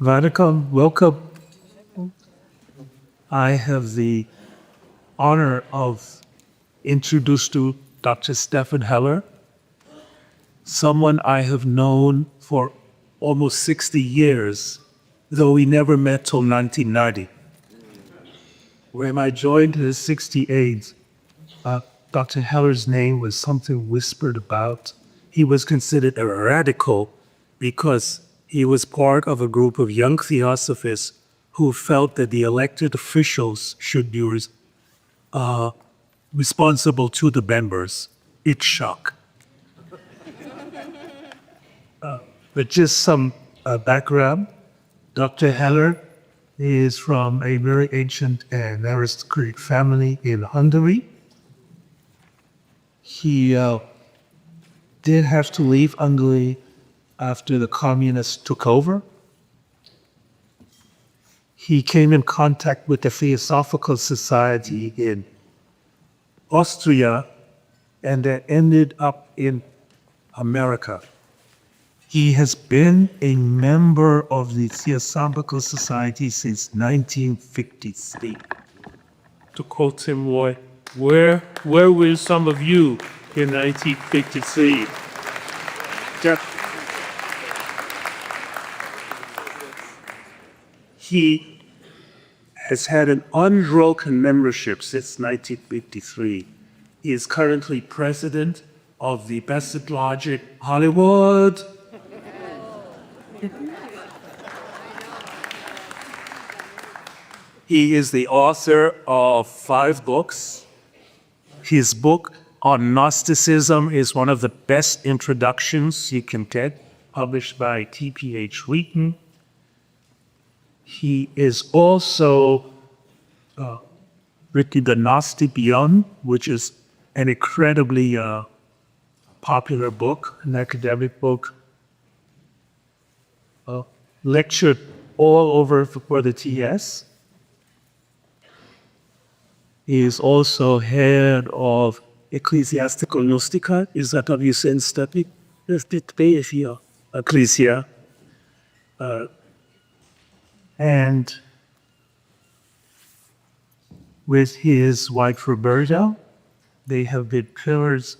Vatican, welcome. I have the honor of introducing to Dr. Stephan Hoeller, someone I have known for almost 60 years, though we never met till 1990. When I joined his 68, Dr. Heller's name was something whispered about. He was considered a radical because he was part of a group of young theosophists who felt that the elected officials should be responsible to the members. It's shock. But just some background. Dr. Heller is from a very ancient and aristocratic family in Hungary. He did have to leave Hungary after the communists took over. He came in contact with the Theosophical Society in Austria and then ended up in America. He has been a member of the Theosophical Society since 1953. To quote him, where were some of you in 1953? He has had an unbroken membership since 1953. He is currently president of the Best Logic Hollywood. He is the author of 5 books. His book on Gnosticism is one of the best introductions you can get, published by T.P.H. Wheaton. He is also written The Gnostic Beyond, which is an incredibly popular book, an academic book, lectured all over for the TS. He is also head of Ecclesiastical Gnostica. Is that how you say in study? Ecclesia. And with his wife Roberta, they have been pillars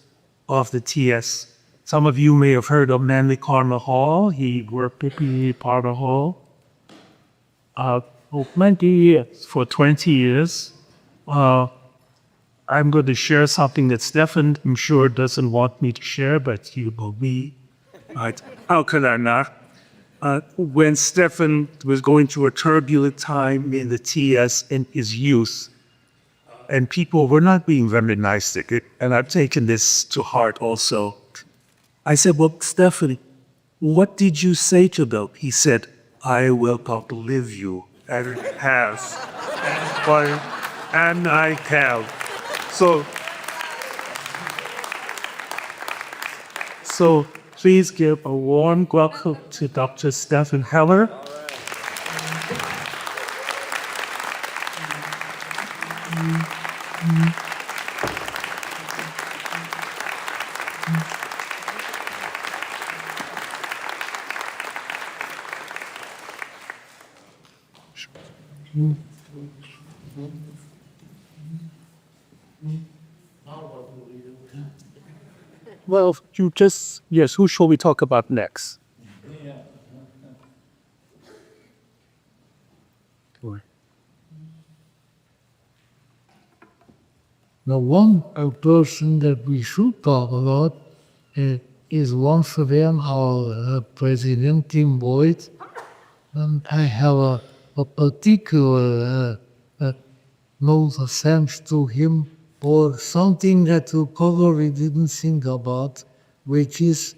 of the TS. Some of you may have heard of Manly Karma Hall. He worked at the Parma Hall for 20 years. I'm going to share something that Stephan, I'm sure, doesn't want me to share, but he will be. How could I not? When Stephan was going through a turbulent time in the TS in his youth, and people were not being very nice to it, and I've taken this to heart also. I said, well, Stephan, what did you say to them? He said, I will outlive you, and it has. And I have. So please give a warm welcome to Dr. Stephan Hoeller. Well, yes, who shall we talk about next? The one person that we should talk about is once again our President Tim Boyd. And I have a particular note of thanks to him for something that we probably didn't think about, which is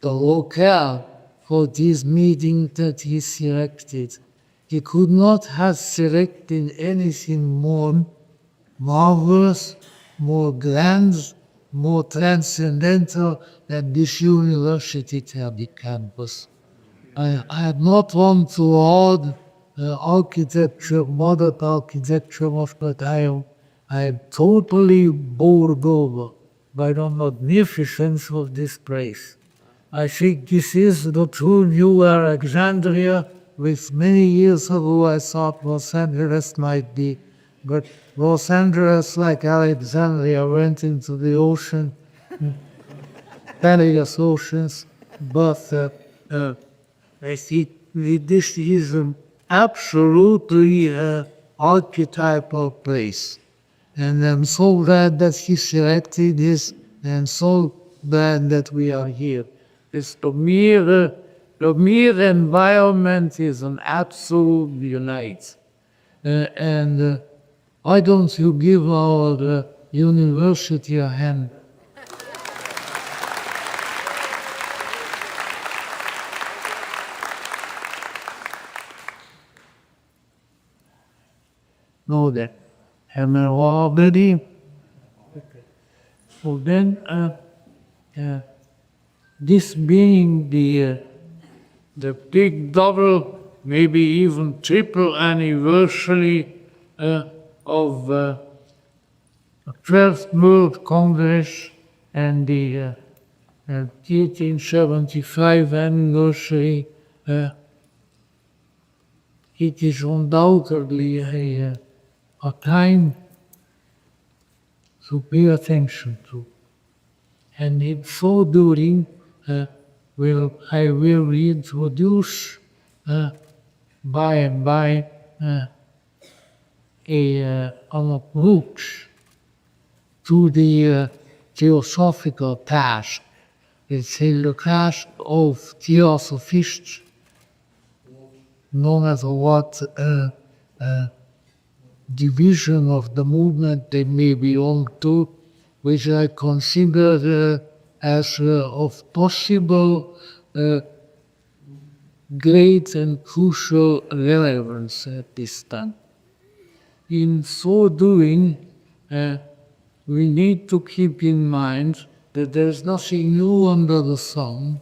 the locale for this meeting that he selected. He could not have selected anything more marvelous, more grand, more transcendental than this university Terbi campus. I not want to laud architecture, modern architecture of the time. I am totally bowled over by the magnificence of this place. I think this is the true New Alexandria with many years ago I thought Los Angeles might be, but Los Angeles, like Alexandria, went into the ocean, various oceans, but I think this is an absolutely archetypal place. And I'm so glad that he selected this, and so glad that we are here. This the mere environment is an absolute delight. And why don't you give our university a hand? Know that. And already, so then, this being the big double, maybe even triple anniversary of the 12th World Congress and the 1875 anniversary, it is undoubtedly a time to pay attention to. And in so doing, I will reintroduce by and by an approach to the theosophical task. It's the task of theosophists, no matter what division of the movement they may belong to, which I consider as of possible great and crucial relevance at this time. In so doing, we need to keep in mind that there is nothing new under the sun,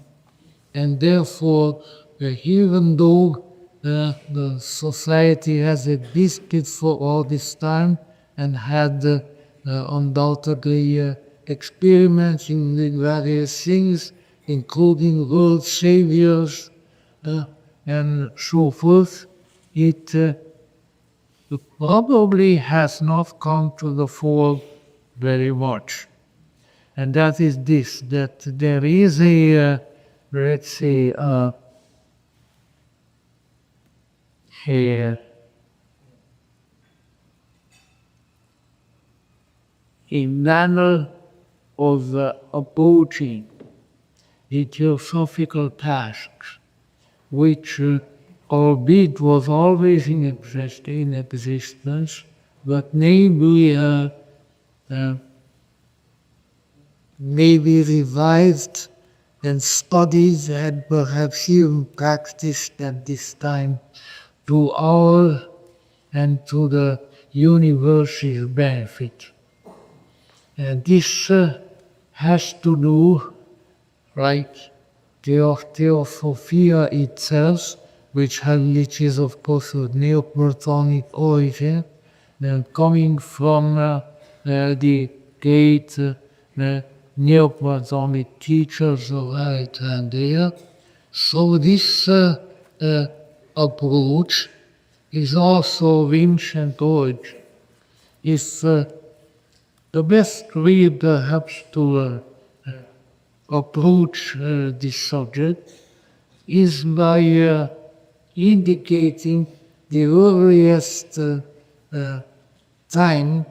and therefore, even though the society has existed for all this time and had undoubtedly experiments in various things, including world saviors and so forth, it probably has not come to the fore very much. And that is this, that there is let's say, a manner of approaching the theosophical tasks, which, albeit was always in existence, but maybe revived and studied and perhaps even practiced at this time to our and to the universe's benefit. And this has to do, like Theosophia itself, which is of course of Neoplatonic origin, coming from the great Neoplatonic teachers of Alexandria. So this approach is also of ancient origin. It's the best way perhaps to approach this subject is by indicating the earliest time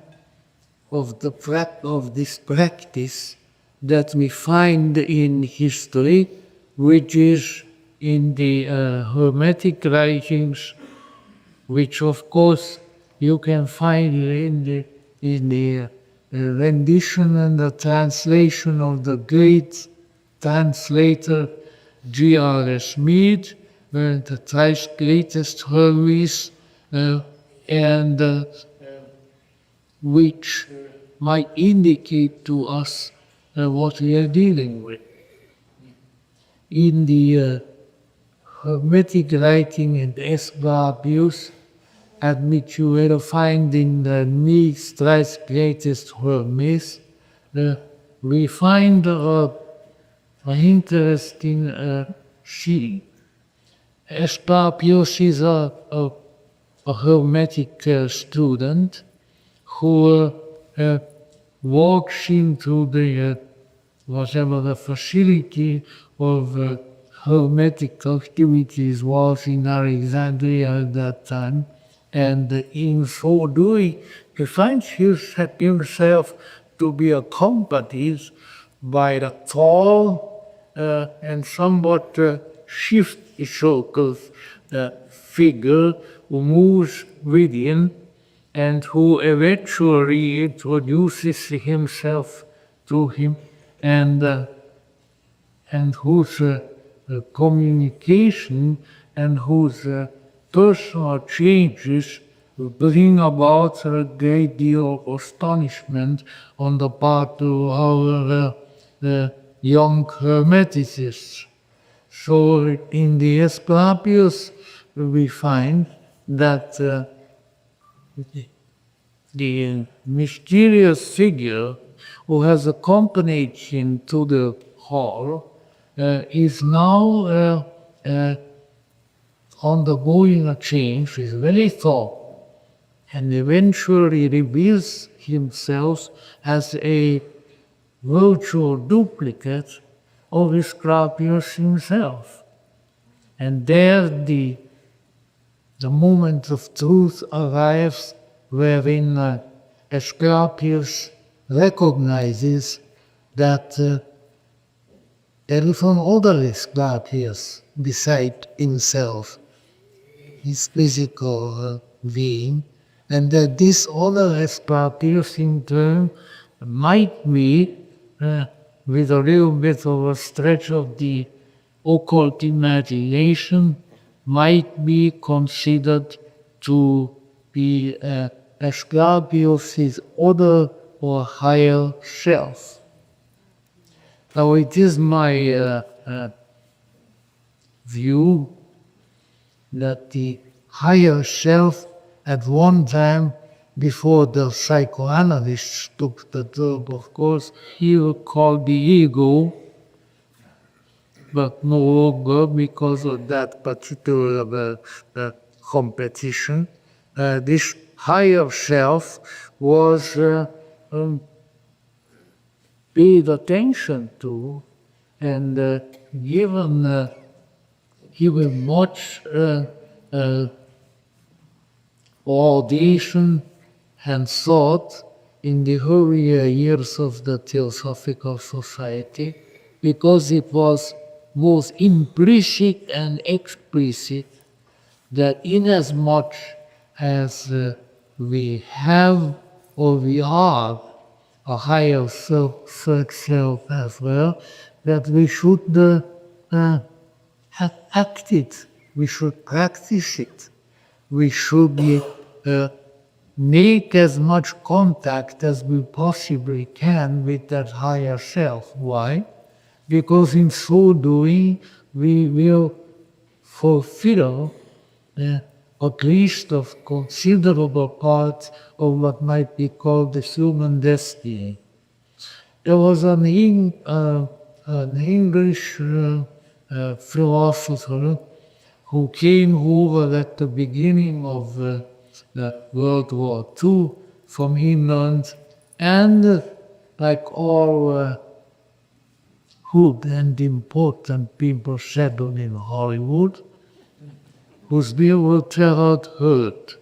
of this practice that we find in history, which is in the Hermetic writings, which of course you can find in the rendition and the translation of the great translator G.R.S. Mead, the thrice greatest Hermes, and which might indicate to us what we are dealing with. In the Hermetic writing and Esclavius, at which you will find in the Mead's thrice greatest Hermes, we find an interesting sheet. Asclepius is a Hermetic student who walks into the whatever the facility of Hermetic activities was in Alexandria at that time, and in so doing, he finds himself to be accompanied by the tall and somewhat shift-circled figure who moves within and who eventually introduces himself to him and whose communication and whose personal changes bring about a great deal of astonishment on the part of our young Hermeticists. So in the Asclepius we find that the mysterious figure who has accompanied him to the hall is now undergoing a change, is very tall, and eventually reveals himself as a virtual duplicate of Asclepius himself. And there the moment of truth arrives wherein Asclepius recognizes that there is another Asclepius beside himself, his physical being, and that this other Asclepius in turn might be, with a little bit of a stretch of the occult imagination, might be considered to be Asclepius' other or higher self. Now it is my view that the higher self at one time, before the psychoanalysts took the job, of course, here called the ego, but no longer because of that particular competition. This higher self was paid attention to and given much audition and thought in the earlier years of the Theosophical Society, because it was both implicit and explicit that inasmuch as we have or we are a higher self as well, that we should act it, we should practice it, we should make as much contact as we possibly can with that higher self. Why? Because in so doing, we will fulfill at least a considerable part of what might be called the human destiny. There was an English philosopher who came over at the beginning of World War II from England, and like all good and important people settled in Hollywood, whose name will tear out hurt.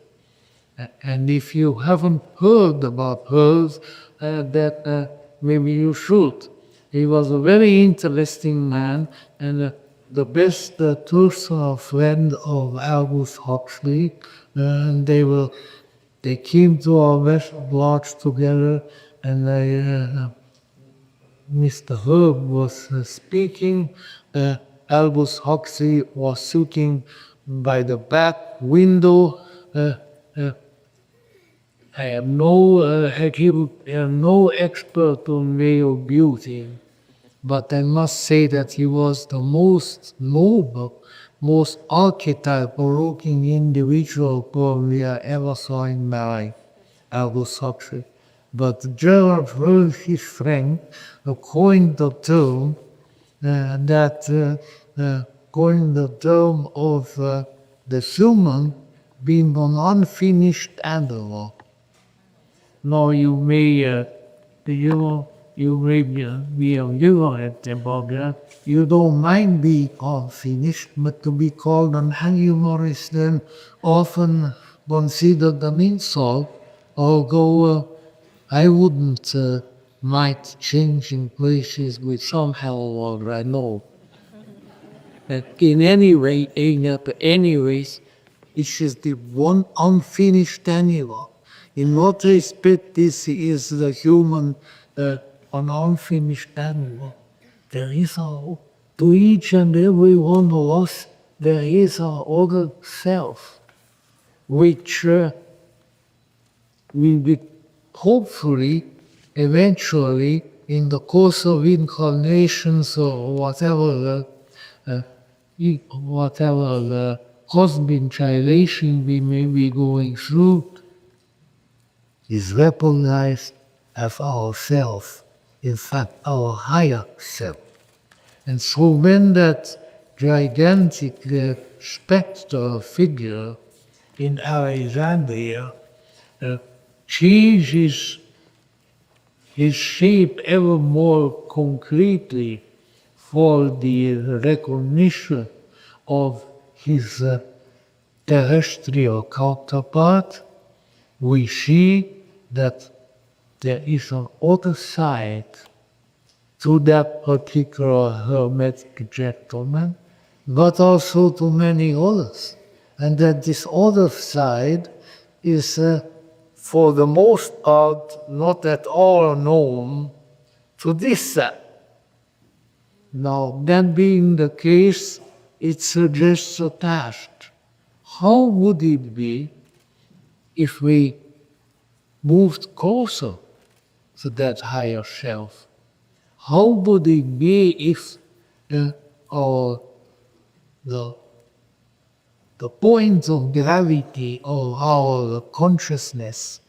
And if you haven't heard about hers, that maybe you should. He was a very interesting man and the best personal friend of Aldous Huxley. And they came to our Western Lodge together, and Mr. Herb was speaking. Aldous Huxley was sitting by the back window. I am no expert on male beauty, but I must say that he was the most noble, most archetypal looking individual probably I ever saw in my life, Aldous Huxley. But Gerald Hurd, his friend, coined the term that going the term of the human being an unfinished analog. Now you may, you may be ignorant about that. You don't mind being unfinished, but to be called an animal is then often considered an insult, although I wouldn't mind changing places with some analog, I know. But in any way, anyways, it's just the one unfinished animal. In what respect this is the human, an unfinished animal? There is to each and every one of us, there is our other self, which will be hopefully, eventually, in the course of incarnations or whatever, whatever the cosmic gyration we may be going through, is recognized as ourself, in fact, our higher self. And so when that gigantic spectral figure in Alexandria changes his shape ever more concretely for the recognition of his terrestrial counterpart, we see that there is an other side to that particular hermetic gentleman, but also to many others. And that this other side is, for the most part, not at all known to this side. Now, that being the case, it suggests a task. How would it be if we moved closer to that higher self? How would it be if our, the point of gravity of our consciousness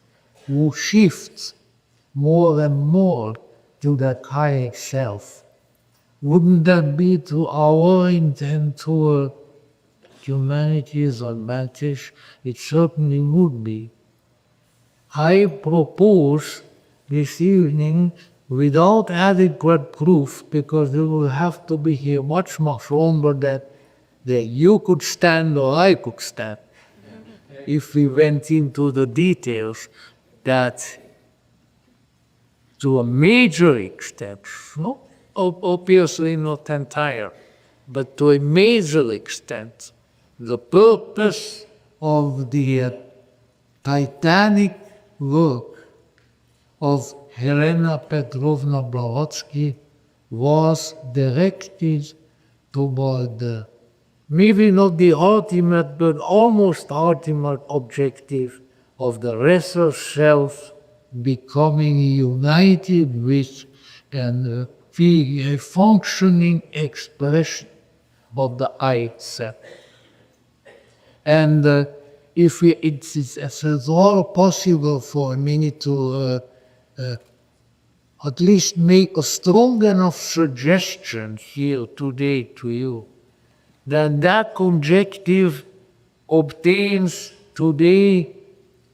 will shift more and more to that higher self? Wouldn't that be to our intent, to humanity's advantage? It certainly would be. I propose this evening, without adequate proof, because it will have to be here much longer than you could stand or I could stand, if we went into the details, that to a major extent, no, obviously not entire, but to a major extent, the purpose of the titanic work of Helena Petrovna Blavatsky was directed toward maybe not the ultimate, but almost ultimate objective of the lesser self becoming united with and being a functioning expression of the I self. And if it's at all possible for me to at least make a strong enough suggestion here today to you, then that objective obtains today,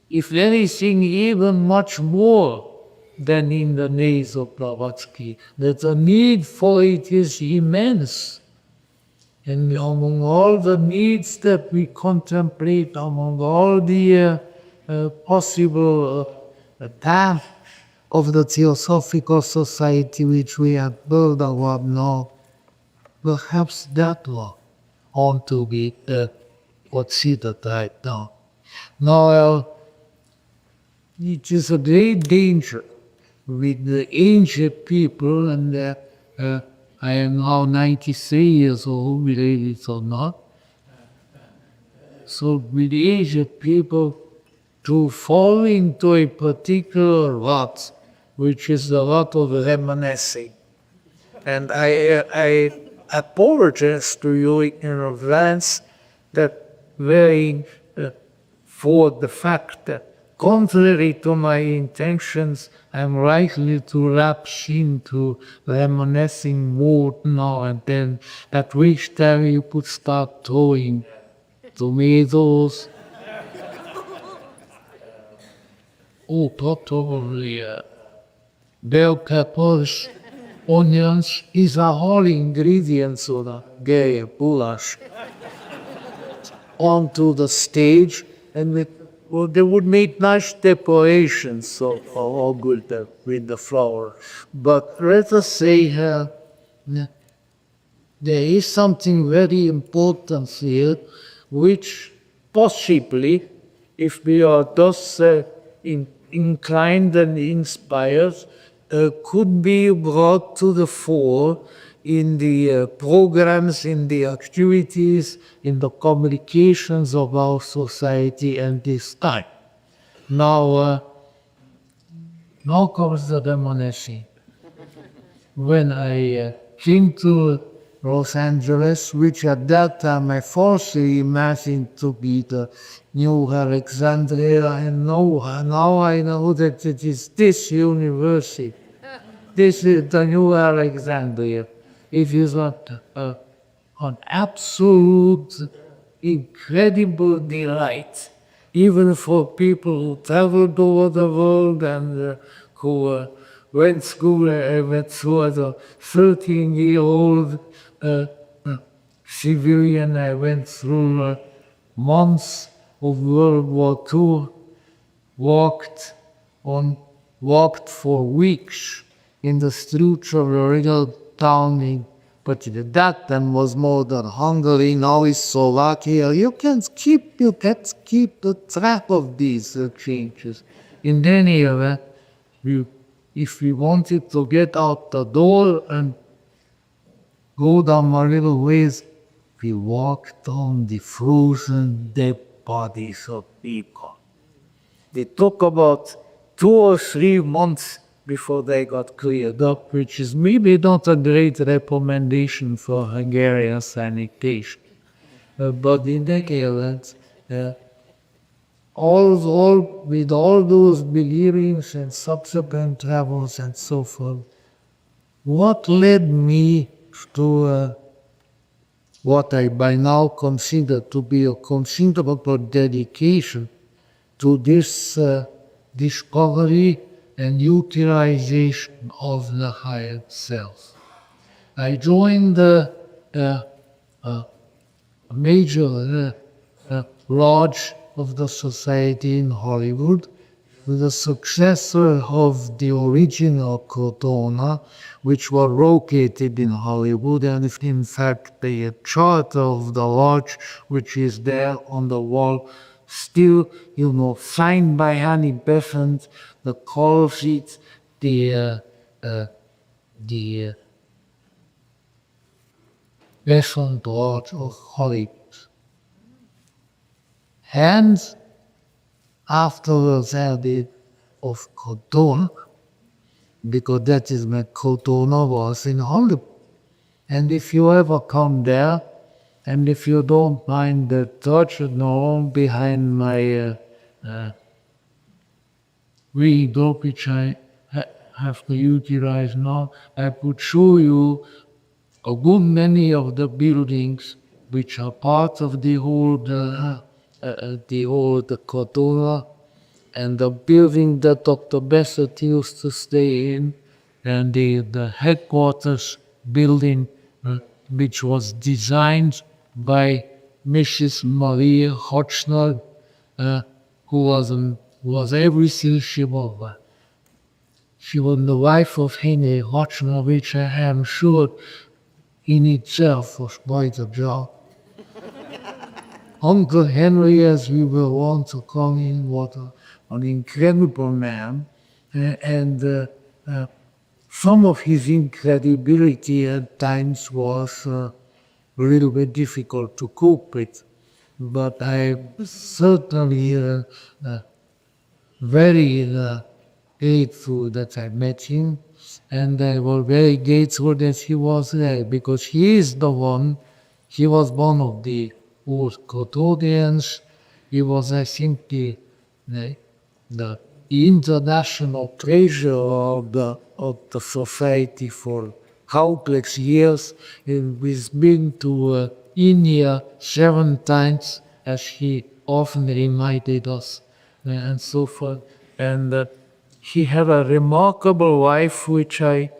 if anything, even much more than in the days of Blavatsky, that the need for it is immense. And among all the needs that we contemplate, among all the possible tasks of the Theosophical Society which we have built up now, perhaps that one ought to be considered right now. Now, it is a great danger with the ancient people, and I am now 93 years old, believe it or not. So with ancient people, to fall into a particular rut, which is the rut of reminiscing. And I apologize to you in advance that for the fact that contrary to my intentions, I'm likely to lapse into reminiscing mood now and then, at which time you could start throwing tomatoes, probably bell peppers, onions is a whole ingredients of the gay goulash onto the stage, and they would make nice decorations of all good with the flower. But let us say there is something very important here, which possibly, if we are thus inclined and inspired, could be brought to the fore in the programs, in the activities, in the communications of our society and this time. Now comes the reminiscing. When I came to Los Angeles, which at that time I falsely imagined to be the New Alexandria, and now I know that it is this university. This is the New Alexandria. It is an absolute incredible delight, even for people who traveled over the world and who went through as a 13-year-old civilian. I went through months of World War II, walked for weeks in the streets of a real town, but that then was more than Hungary, now is Slovakia. You can't keep the track of these changes. In any event, if we wanted to get out the door and go down a little ways, we walked on the frozen dead bodies of people. They took about 2 or 3 months before they got cleared up, which is maybe not a great recommendation for Hungarian sanitation. But in the case, with all those believings and subsequent travels and so forth, what led me to what I by now consider to be a considerable dedication to this discovery and utilization of the higher self. I joined a major lodge of the society in Hollywood, the successor of the original Cortona, which were located in Hollywood, and in fact the charter of the lodge, which is there on the wall, still, signed by Annie Besant, the call sheet, the Besant Lodge of Hollywood. And afterwards added of Cortona, because that is where Cortona was in Hollywood. And if you ever come there, and if you don't mind the touch behind my window, which I have to utilize now, I could show you a good many of the buildings which are part of the old Cortona, and the building that Dr. Bassett used to stay in, and the headquarters building, which was designed by Mrs. Maria Hochner, who was everything she was. She was the wife of Henry Hochner, which I am sure in itself was quite a job. Uncle Henry, as we will want to call him, was an incredible man, and some of his incredibility at times was a little bit difficult to cope with. But I certainly very grateful that I met him, and I was very grateful that he was there, because he was one of the old Cotodians. He was, I think, the international treasure of the society for countless years. And we've been to India 7 times, as he often reminded us, and so forth. And he had a remarkable wife, which I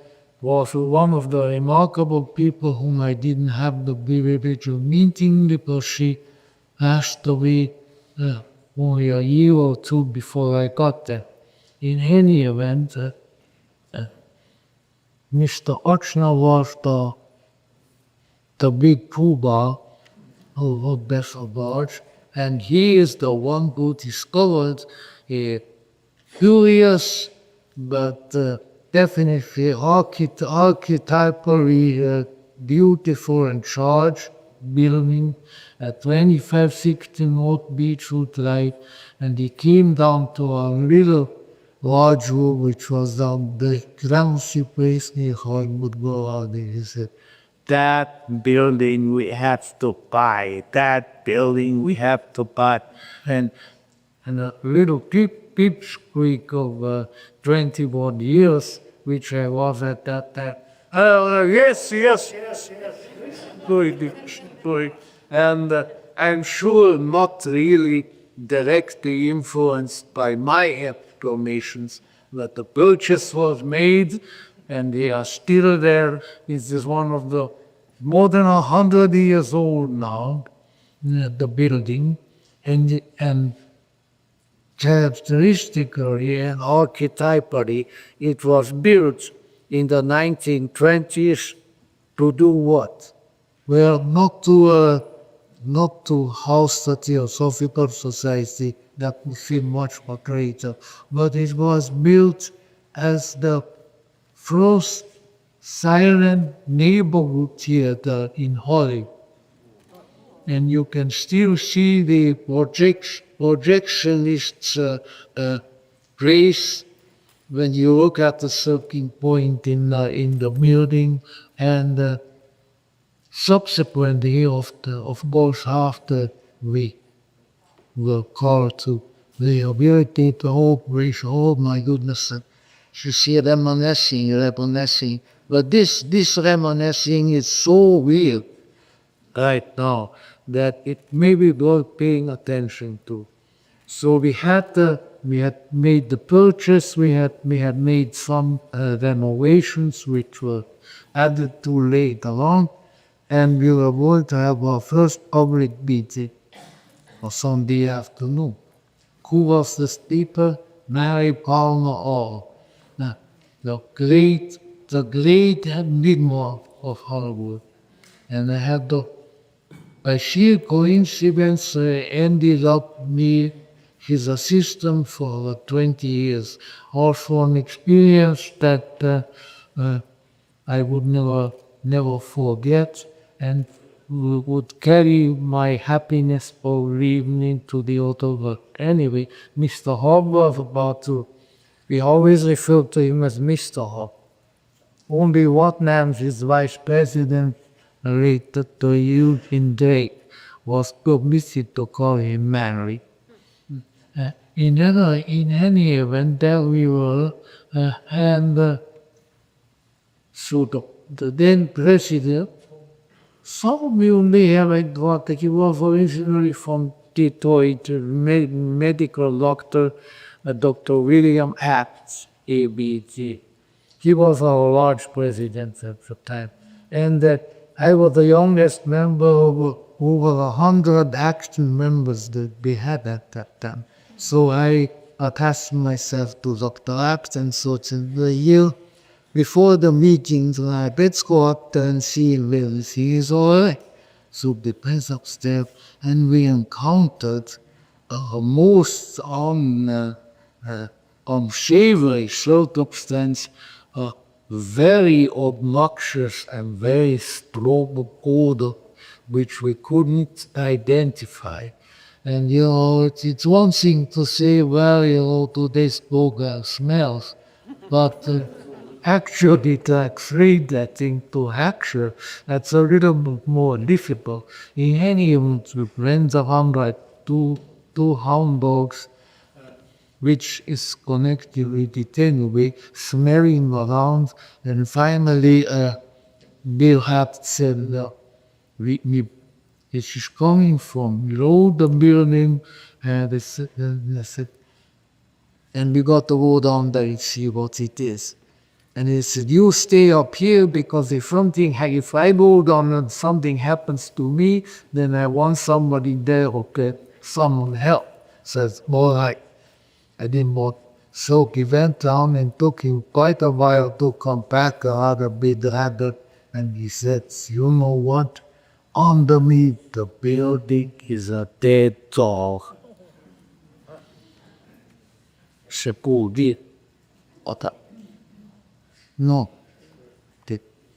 was one of the remarkable people whom I didn't have the privilege of meeting because she passed away only a year or two before I got there. In any event, Mr. Ochner was the big poobah of Bethel Barge, and he is the one who discovered a curious but definitely archetypally beautiful and charged building at 2560 North Beechwood Drive, and he came down to a little lodge room which was down the Gramercy place near Hollywood Boulevard, and he said, "That building we have to buy. That building we have to buy." And a little peep squeak of 21 years, which I was at that time. Yes. Good. And I'm sure not really directly influenced by my exclamations, but the purchase was made and they are still there. This is one of the more than 100 years old now, the building, and characteristically and archetypally, it was built in the 1920s to do what? Well, not to house the Theosophical Society, that would seem much more greater, but it was built as the first silent neighborhood theater in Hollywood. And you can still see the projectionist's place when you look at the certain point in the building, and subsequently, of course, after we were called to rehabilitate the whole place, oh my goodness, you see reminiscing, but this reminiscing is so real right now that it may be worth paying attention to. So we had made the purchase, we had made some renovations which were added to later on, and we were going to have our first public meeting on Sunday afternoon. Who was the speaker? Mary Palmer All, the great enigma of Hollywood. And I had by sheer coincidence, ended up me his assistant for 20 years. Also an experience that I would never forget, and would carry my happiness for evening to the other work. Anyway, Mr. Hobb was about to, we always refer to him as Mr. Hobb. Only what names his vice president related to you in Drake was permitted to call him Manly. In any event, there we were, and so the then president, some of you may have thought that he was originally from Detroit, medical doctor, Dr. William Apps, ABG. He was our large president at the time. And I was the youngest member of over 100 active members that we had at that time. So I attached myself to Dr. Apps, and so in the year before the meetings, let's go up there and see him. He is all right. So we went upstairs and we encountered a most unsavory circumstance, a very obnoxious and very strong odor which we couldn't identify. And it's one thing to say, well, today's program smells, but actually translate that into action, that's a little bit more difficult. In any event, we went around like two hound dogs, which is connected with it anyway, smelling around, and finally Bill had said, it is coming from below the building, and I said, and we got to go down there and see what it is. And he said, you stay up here because if I go down and something happens to me, then I want somebody there who can summon help. Says, all right. I didn't want. So he went down and took him quite a while to come back another bit rather. And he said, you know what? Underneath the building is a dead dog. Sepulved. What? No.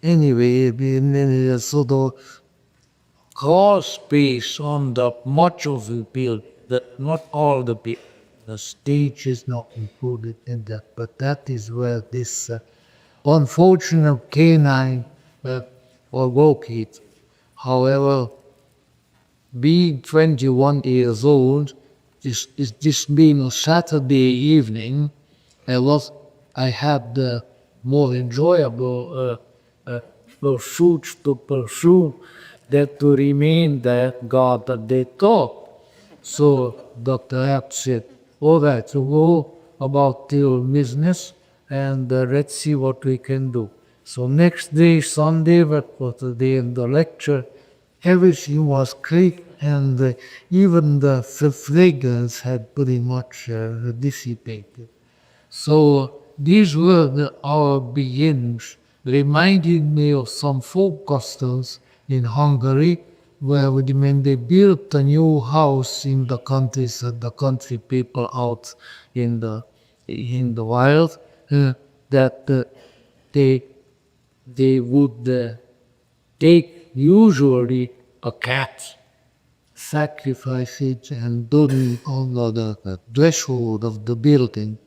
Anyway, and then there's sort of crawl space on the much of the build, not all the build. The stage is not included in that, but that is where this unfortunate canine was located. However, being 21 years old, this being a Saturday evening, I had the more enjoyable pursuits to pursue than to remain there guard that they thought. So Dr. Abt said, all right, so go about your business and let's see what we can do. So next day, Sunday, that was the day of the lecture, everything was clean and even the fragrance had pretty much dissipated. So these were our beginnings, reminding me of some folk customs in Hungary, where when they built a new house in the country people out in the wild, that they would take usually a cat, sacrifice it, and put it on the threshold of the building.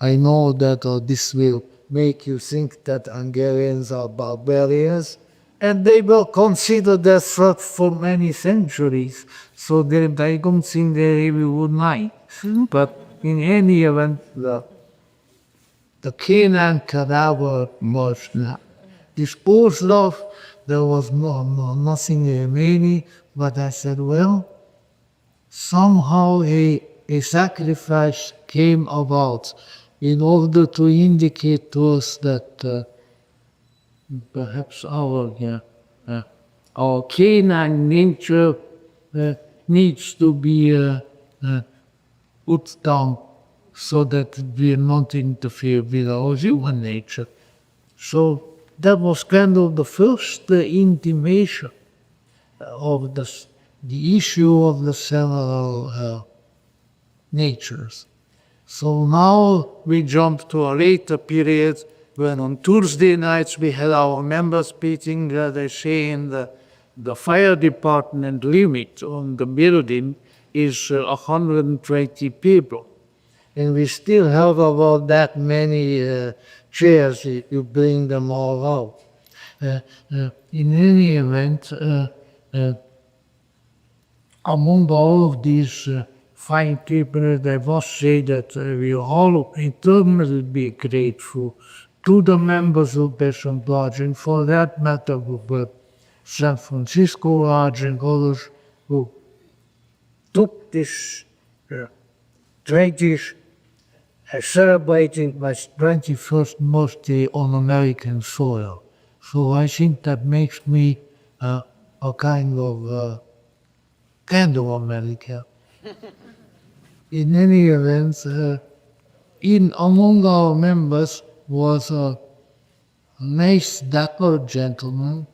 I know that this will make you think that Hungarians are barbarians, and they will consider that for many centuries, so I don't think they really would mind. But in any event, the canine cadaver was disposed of. There was nothing remaining, but I said, well, somehow a sacrifice came about in order to indicate to us that perhaps our canine nature needs to be put down so that we will not interfere with our human nature. So that was kind of the first intimation of the issue of the several natures. So now we jump to a later period when on Tuesday nights we had our members meeting. They say in the fire department limit on the building is 120 people. And we still have about that many chairs if you bring them all out. In any event, among all of these fine people, I must say that we all eternally be grateful to the members of Bishop Lodge, and for that matter, with San Francisco Lodge and others who took this tradition celebrating my 21st birthday on American soil. So I think that makes me a kind of American. In any event, among our members was a nice dapper gentleman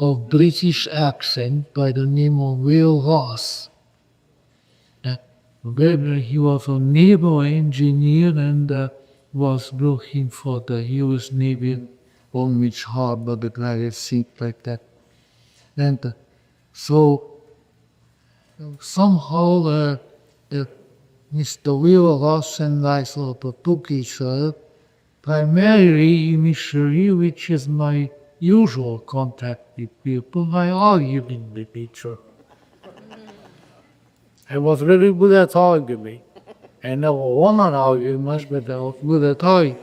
of British accent by the name of Will Ross. He was a naval engineer and was working for the US Navy on which harbor the various things like that. And so somehow Mr. Will Ross and I sort of took each other, primarily initially, which is my usual contact with people, by arguing with each other. I was really good at arguing. I never won an argument, but I was good at talking.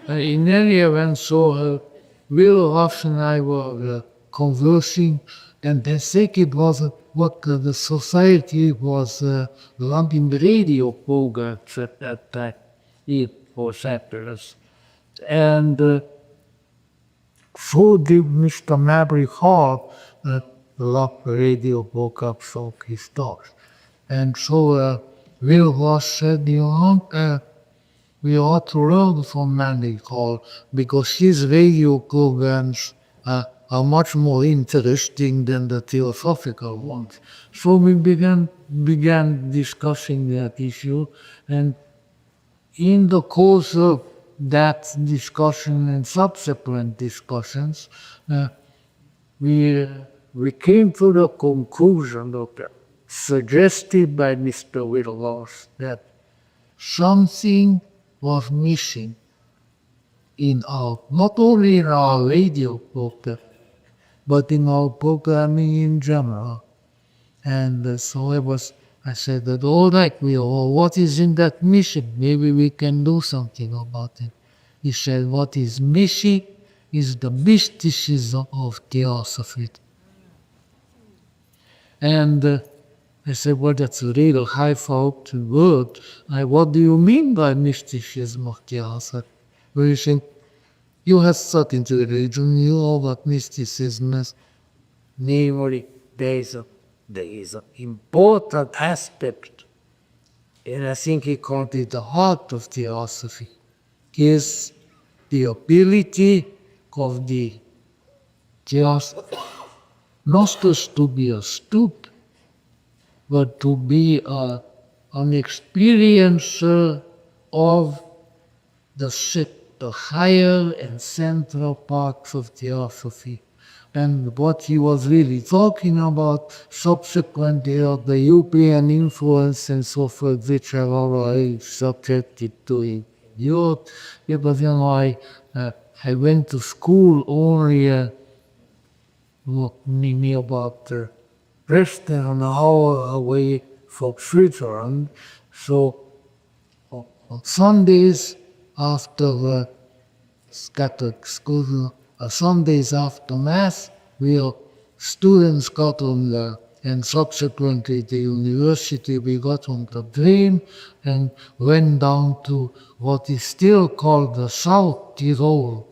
In any event, so Will Ross and I were conversing, and they think it was what the society was running radio programs at that time. It was actors. And so did Mr. Mabry Hall, love radio programs of his thoughts. And so Will Ross said, we ought to learn from Mandy Hall because his radio programs are much more interesting than the theosophical ones. So we began discussing that issue, and in the course of that discussion and subsequent discussions, uh, we, we came to the conclusion that suggested by Mr. Whittlehurst that something was missing in our, not only in our radio program, but in our programming in general. And I said that, all right, what is in that missing? Maybe we can do something about it. He said, what is missing is the mysticism of Theosophy. And I said, well, that's a little high-falutin word. What do you mean by mysticism of Theosophy? Well, you think, you have studied religion, you know what mysticism is. Namely, there is an important aspect, and I think he called it the heart of Theosophy, is the ability of the Theosophy not just to be a student, but to be an experiencer of the higher and central parts of Theosophy. And what he was really talking about subsequently of the European influence and so forth, which are already subjected to in Europe. Because, I went to school only maybe about less than an hour away from Switzerland. So on Sundays after Catholic school, Sundays after Mass, students got on and subsequently the university, we got on the train and went down to what is still called the South Tyrol,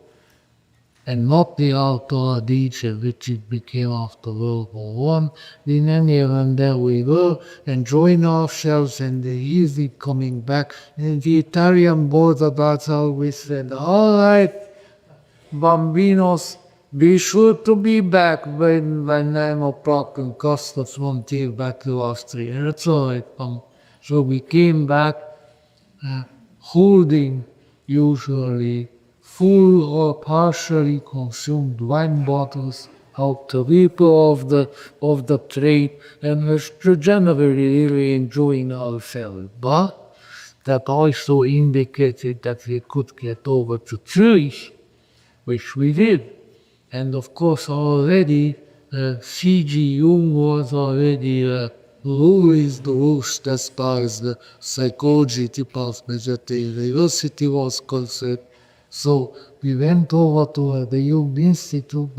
and not the Alto Adige, which it became after World War I. In any event, there we were, enjoying ourselves, and the easy coming back. And the Italian border guards always said, all right, Bambinos, be sure to be back when 9 o'clock and cross the frontier back to Austria. That's all right. So we came back holding usually full or partially consumed wine bottles out the reaper of the train, and we're generally really enjoying ourselves. But that also indicated that we could get over to Zurich, which we did. And of course already C.G. Jung was already ruled the roost as far as the psychology department at the university was concerned. So we went over to the Jung Institute.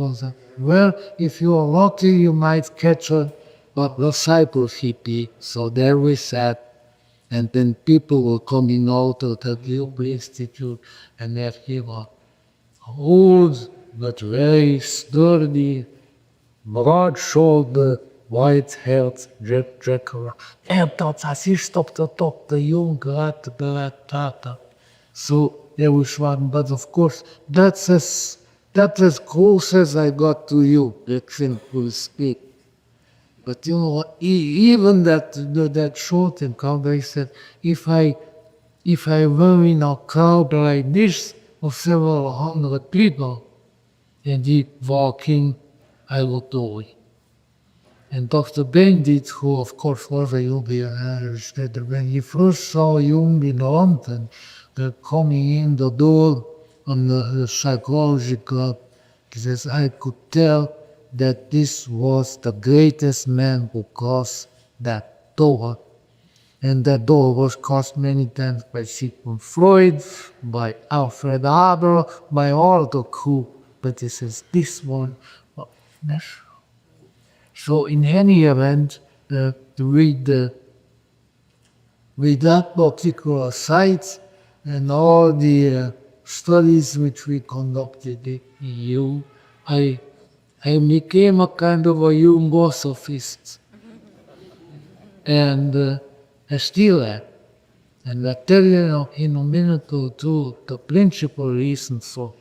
Well, if you are lucky, you might catch a disciple hippie. So there we sat. And then people were coming out of the Jung Institute, and there he was, old but very sturdy, broad-shouldered, white-haired Jack. And das ist doch der Dr. Jung gerade. So there was one, but of course that's as close as I got to you, simply speak. But even that short encounter, he said, if I were in a crowd like this of several hundred people, and he walking, I would do it. And Dr. Bendit, who of course was a Jungian, said that when he first saw Jung in London, coming in the door on the psychology club, he says, I could tell that this was the greatest man who crossed that door. And that door was caused many times by Sigmund Freud, by Alfred Adler, by all the crew. But this is this one. Yes. So in any event, with that particular site and all the studies which we conducted in EU, I became a kind of a Jungosophist. And I still am. And I'll tell you in a minute or two the principal reason for.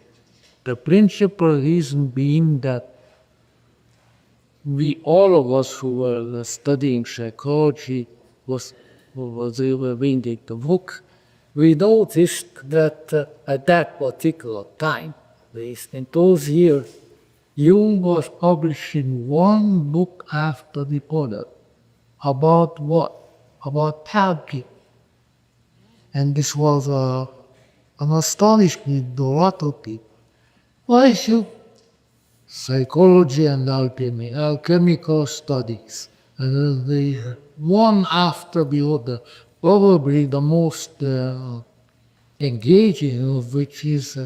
The principal reason being that we, all of us who were studying psychology, who was reading the book, we noticed that at that particular time, at least in those years, Jung was publishing one book after the other. About what? About therapy. And this was an astonishment to a lot of people. Why should psychology and alchemy, alchemical studies, and the one after the other, probably the most engaging of which is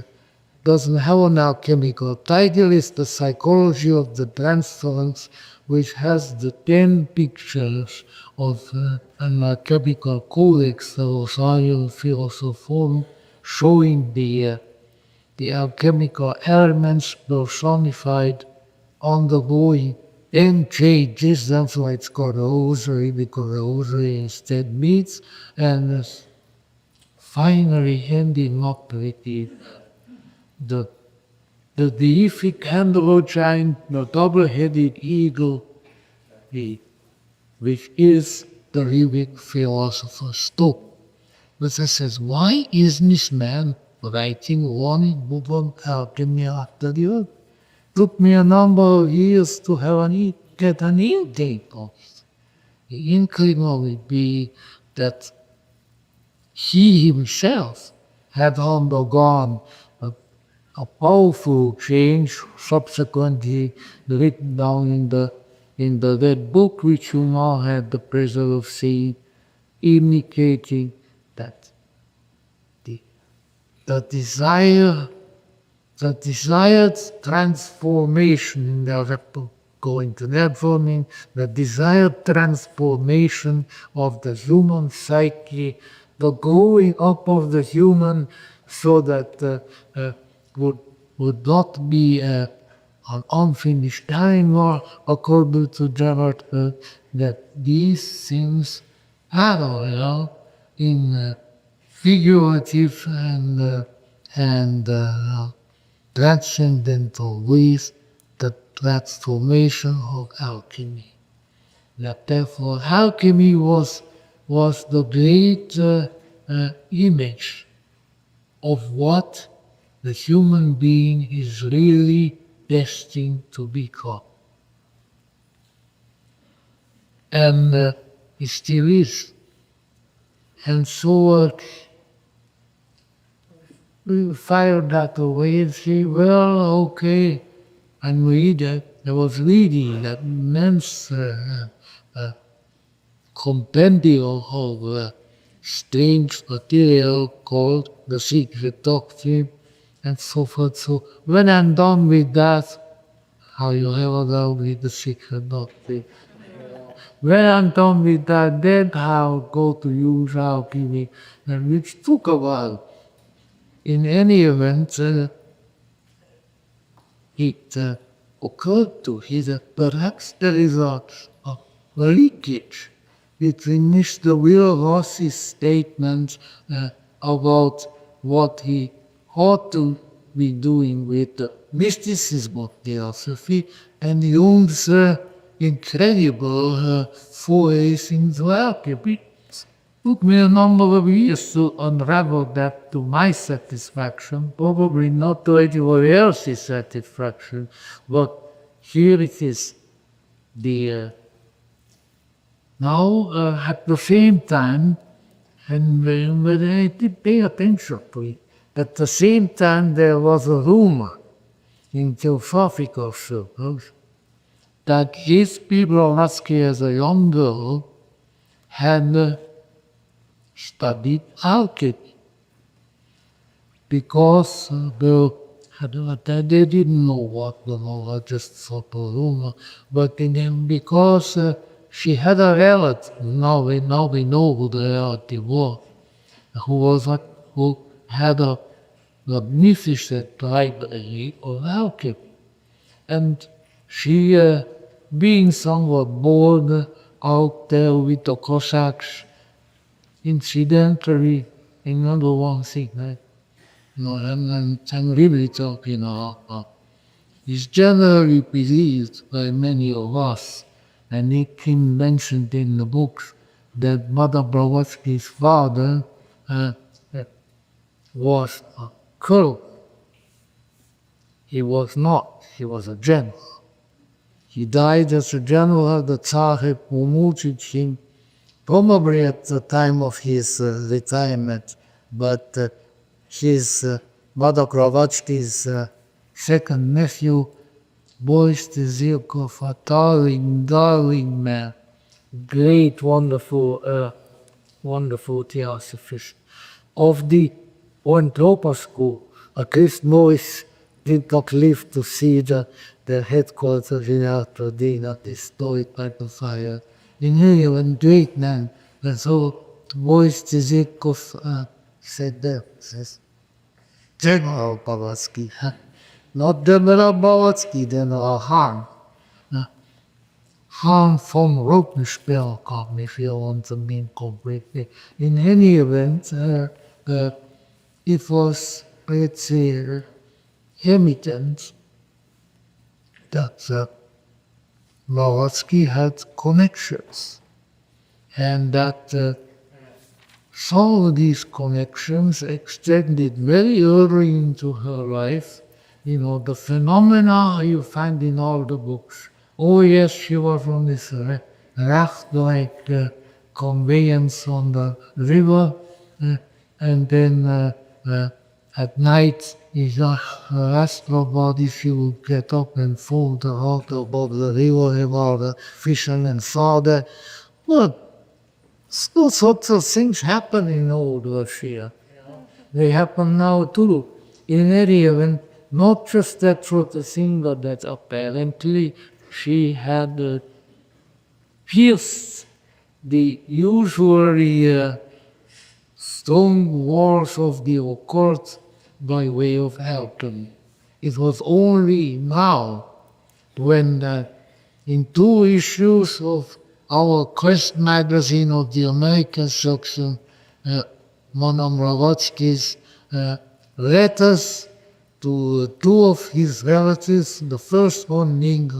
doesn't have an alchemical title, is the psychology of the transference, which has the 10 pictures of an alchemical codex, the Rosarial Philosophorum, showing the alchemical elements personified undergoing 10 changes. That's why it's called a rosary, because the rosary instead meets, and finally ending up with the deific androgyne, the double-headed eagle, which is the living philosopher's stone. But I says, why is this man writing one book on alchemy after the other? Took me a number of years to get an intake of it. The inkling of it be that he himself had undergone a powerful change, subsequently written down in the red book, which you now had the pleasure of seeing, indicating that the desired transformation, I have to go into that for me, the desired transformation of the human psyche, the growing up of the human so that would not be an unfinished time, or according to Gerard, that these things parallel in figurative and transcendental ways the transformation of alchemy. That therefore alchemy was the great image of what the human being is really destined to become. And it still is. And so we fired that away and say, well, okay. And I was reading that immense compendium of strange material called The Secret Doctrine, and so forth. So when I'm done with that, how you ever done with The Secret Doctrine? When I'm done with that, then I'll go to use alchemy, and which took a while. In any event, it occurred to him that perhaps there is a leakage between Mr. Will Ross's statement about what he ought to be doing with the mysticism of Theosophy and Jung's incredible forays into alchemy. Took me a number of years to unravel that to my satisfaction, probably not to anyone else's satisfaction, but here it is. Now, at the same time, and when I did pay attention to it, at the same time there was a rumor in theosophical circles that his Blavatsky as a young girl had studied alchemy because they didn't know what the knowledge of the rumor, but then because she had a relative, now we know who the relative was, who had a magnificent library of alchemy. And she, being somewhat bored out there with the Cossacks, incidentally, another one thing, right? No, I'm really talking is generally believed by many of us, and it came mentioned in the books, that Mother Blavatsky's father uh, uh, was a colonel. He was not. He was a general. He died as a general. The Tsar had promoted him probably at the time of his retirement, but his Mother Blavatsky's second nephew, Boris Tizirkov, a darling man, great, wonderful theosophist of the Oentropa school. At least Morris did not live to see the headquarters in Altadena destroyed by the fire. In England, great man. And so Morris Tizikov said there, says, General Blavatsky, not General Blavatsky, General Hahn. Hahn von Rothenspelkamp, if you want to mean completely. In any event, it was, let's say, evident that Blavatsky had connections, and that some of these connections extended very early into her life. You know, the phenomena you find in all the books. Oh yes, she was on this raft-like conveyance on the river, and then at night, her astral body, she would get up and fold the water above the river, and all the fishermen saw that. Well, all sorts of things happen in old Russia. They happen now too. In any event, not just that sort of thing, but that apparently she had pierced the usually strong walls of the occult by way of alchemy. It was only now when in two issues of our Quest magazine of the American section, Madame Blavatsky's letters to two of his relatives, the first one being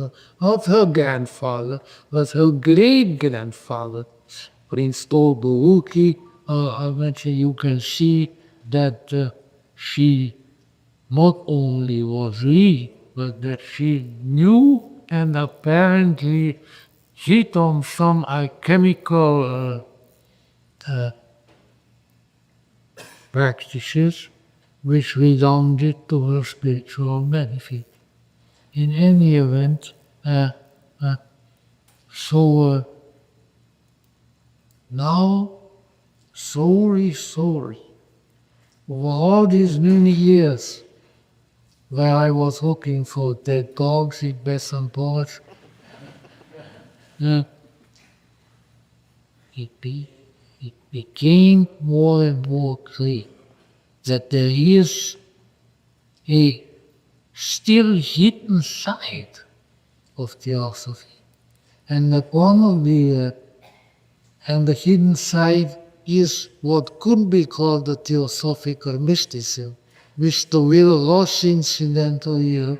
not her grandfather, but her great-grandfather, Prince Dolgoruki. Eventually you can see that she not only was but that she knew and apparently hit on some alchemical practices which redounded to her spiritual benefit. In any event, so now, sorry, over all these many years where I was looking for dead dogs in Besson Polish, it became more and more clear that there is a still hidden side of theosophy, and that one of the hidden side is what could be called the theosophical mysticism, which the Will Ross incidentally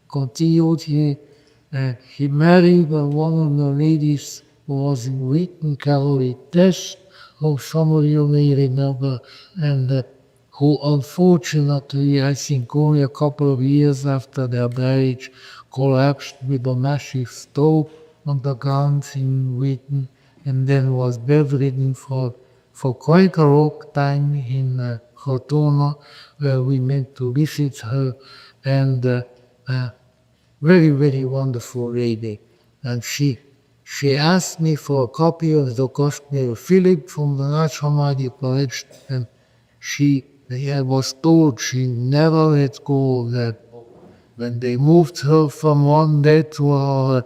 continued. He married one of the ladies who was in Wheaton Calvary Test, who some of you may remember, and who unfortunately, I think only a couple of years after their marriage, collapsed with a massive stroke on the ground in Wheaton, and then was bedridden for quite a long time in Cortona, where we went to visit her, and very, very wonderful lady. And she she asked me for a copy of the Gospel of Philip from the Rajamadi collection, and I was told she never let go of that. When they moved her from one day to another,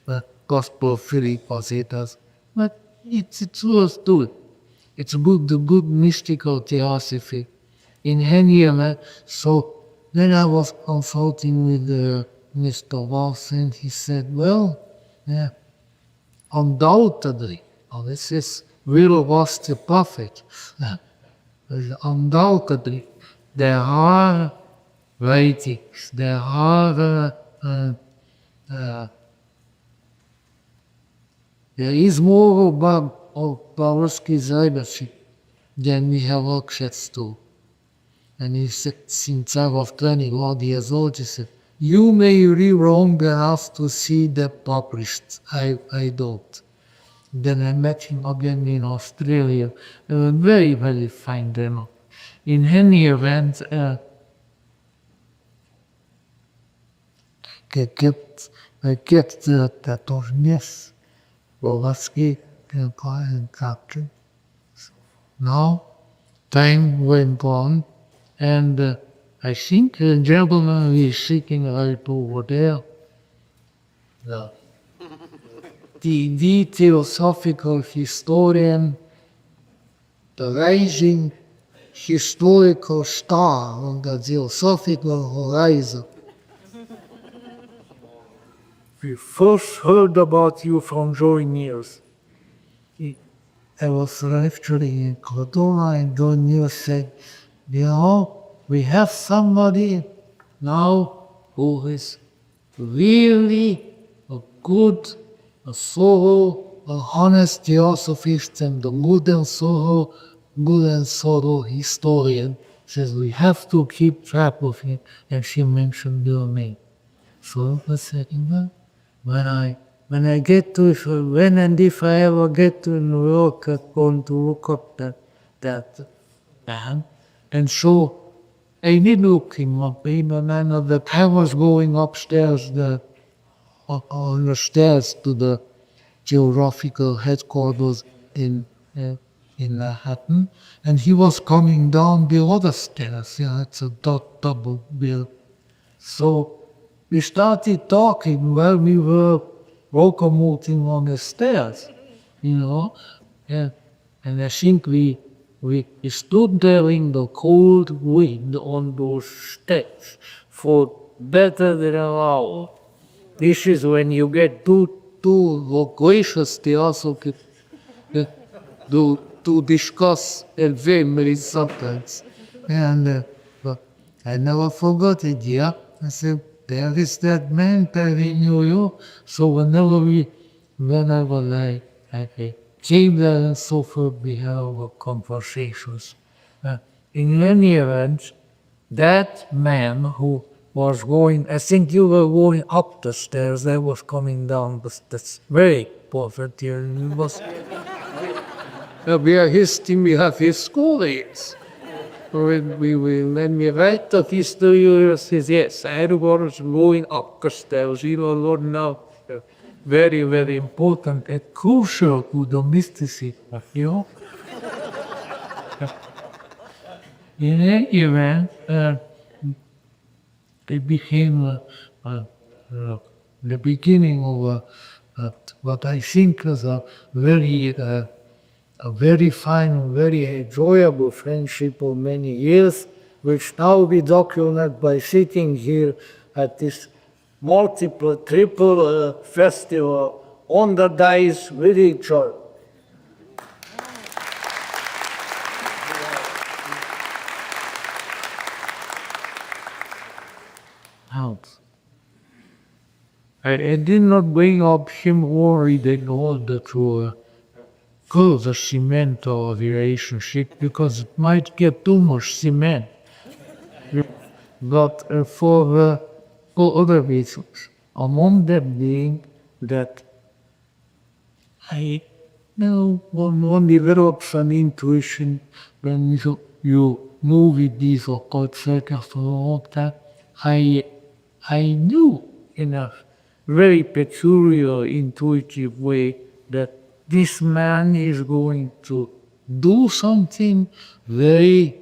the Gospel of Philip was it as. But it was good. It's good, the good mystical theosophy in any event. So then I was consulting with Mr. Voss, and he said, well, yeah, undoubtedly, this is real was the prophet. Undoubtedly, there are writings, there are, uh, there is more about Pawlowski's legacy than we have access to. And he said, since I was 21 years old, he said, you may be wrong enough to see that published. I don't. Then I met him again in Australia. A very, very fine demo. In any event, I kept that on, yes. Pawlowski and captain. Now, time went on, and I think the gentleman is sitting right over there. The theosophical historian, the rising historical star on the theosophical horizon. We first heard about you from Joy News. I was lecturing in Cordova, and Joy News said, we have somebody now who is really a good, a thorough, a honest theosophist and a good and thorough historian. Says we have to keep track of him, and she mentioned your name. So I said, when I get to, when and if I ever get to New York, I'm going to look up that man. And so I did look him up, even I know that I was going upstairs on the stairs to the geographical headquarters in Manhattan, and he was coming down the other stairs. Yeah, it's a double bill. So we started talking while we were locomoting on the stairs, yeah. And I think we stood there in the cold wind on those steps for better than an hour. This is when you get too loquacious to discuss and family sometimes. And but I never forgot it, yeah. I said, there is that man there in New York. So whenever I came there and so forth, we had our conversations. In any event, that man who was going, I think you were going up the stairs, I was coming down the stairs. Very perfect here. It was, we are his team, we have his colleagues. When we write the history, he says, yes, I was going up the stairs, Lord, now. Very, very important and crucial to the mysticism, In any event, it became the beginning of what I think is a very fine, very enjoyable friendship of many years, which now we document by sitting here at this triple festival on the dais with each other. I did not bring up him worried in order to kill the cement of the relationship because it might get too much cement. But for other reasons, among them being that I one develops an intuition when you move with these occult circles for all that. I knew enough very peculiar, intuitive way that this man is going to do something very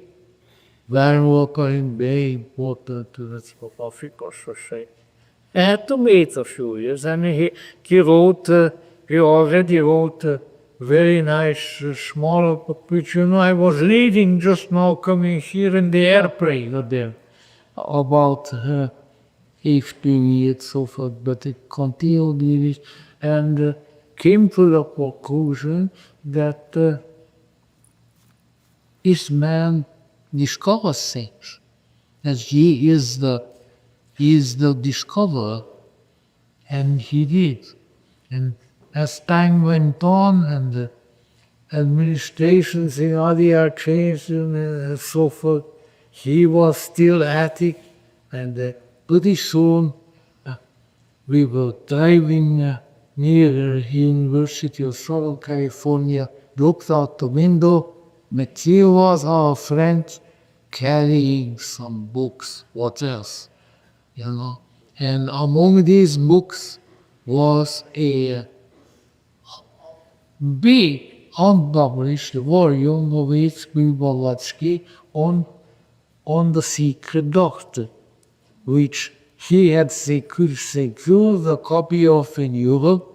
valuable and very important to the philosophical society. I had to wait a few years, and he already wrote a very nice, small book, which, I was reading just now coming here in the airplane there about experience, so forth, but it continued with it and came to the conclusion that this man discovers things, that he is the discoverer, and he did. And as time went on and the administrations in other changed and so forth, he was still at it, and pretty soon we were driving near the University of Southern California, looked out the window, Mathieu was our friend, carrying some books, what else, And among these books was a big unpublished volume of H.P. Blavatsky on the secret doctrine, which he had secured a copy of in Europe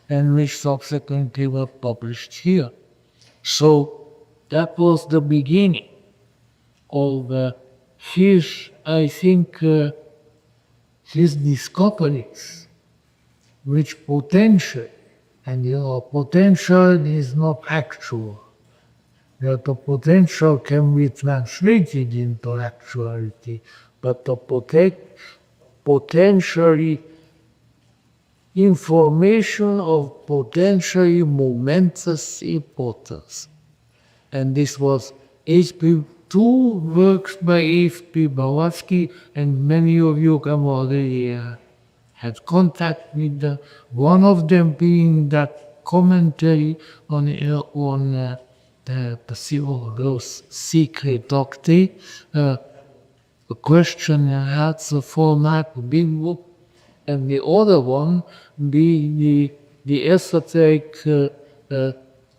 and which subsequently were published here. So that was the beginning of his, I think, his discoveries, which potential, and potential is not actual. The potential can be translated into actuality, but the potentially information of potentially momentous importance. And this was two works by H.P. Blavatsky, and many of you have already had contact with them. One of them being that commentary on the Theosophy's secret doctrine, a question and answer format, big book, and the other one being the esoteric,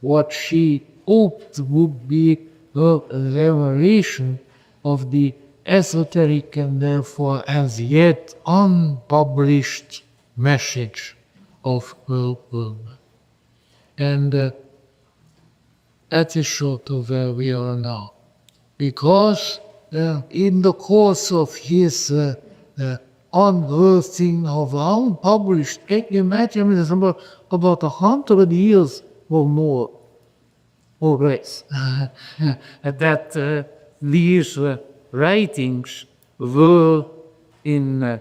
what she hoped would be a revelation of the esoteric and therefore as yet unpublished message of World. And that is sort of where we are now. Because in the course of his unearthing of unpublished, can you imagine, it's about 100 years or more, or less, that these writings were in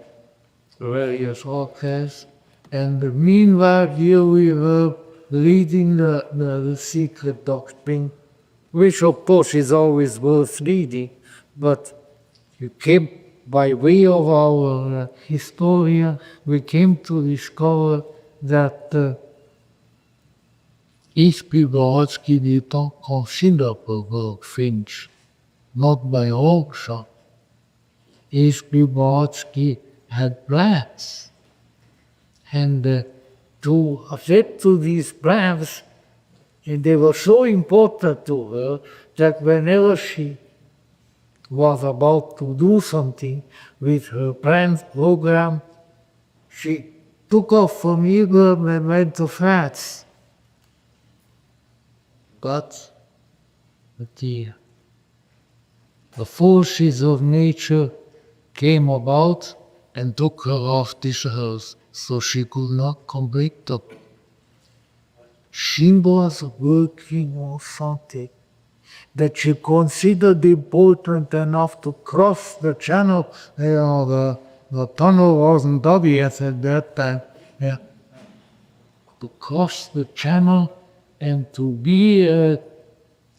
various archives. And meanwhile, here we were reading the secret doctrine, which of course is always worth reading, but you came by way of our historian, we came to discover that H.P. Blavatsky did not consider the world finished, not by auction. H.P. Blavatsky had plans, and to get to these plans, they were so important to her that whenever she was about to do something with her planned program, she took off from England and went to France. But the forces of nature came about and took her off this earth, so she could not complete them. She was working on something that she considered important enough to cross the channel. The tunnel wasn't obvious at that time. Yeah. To cross the channel and to be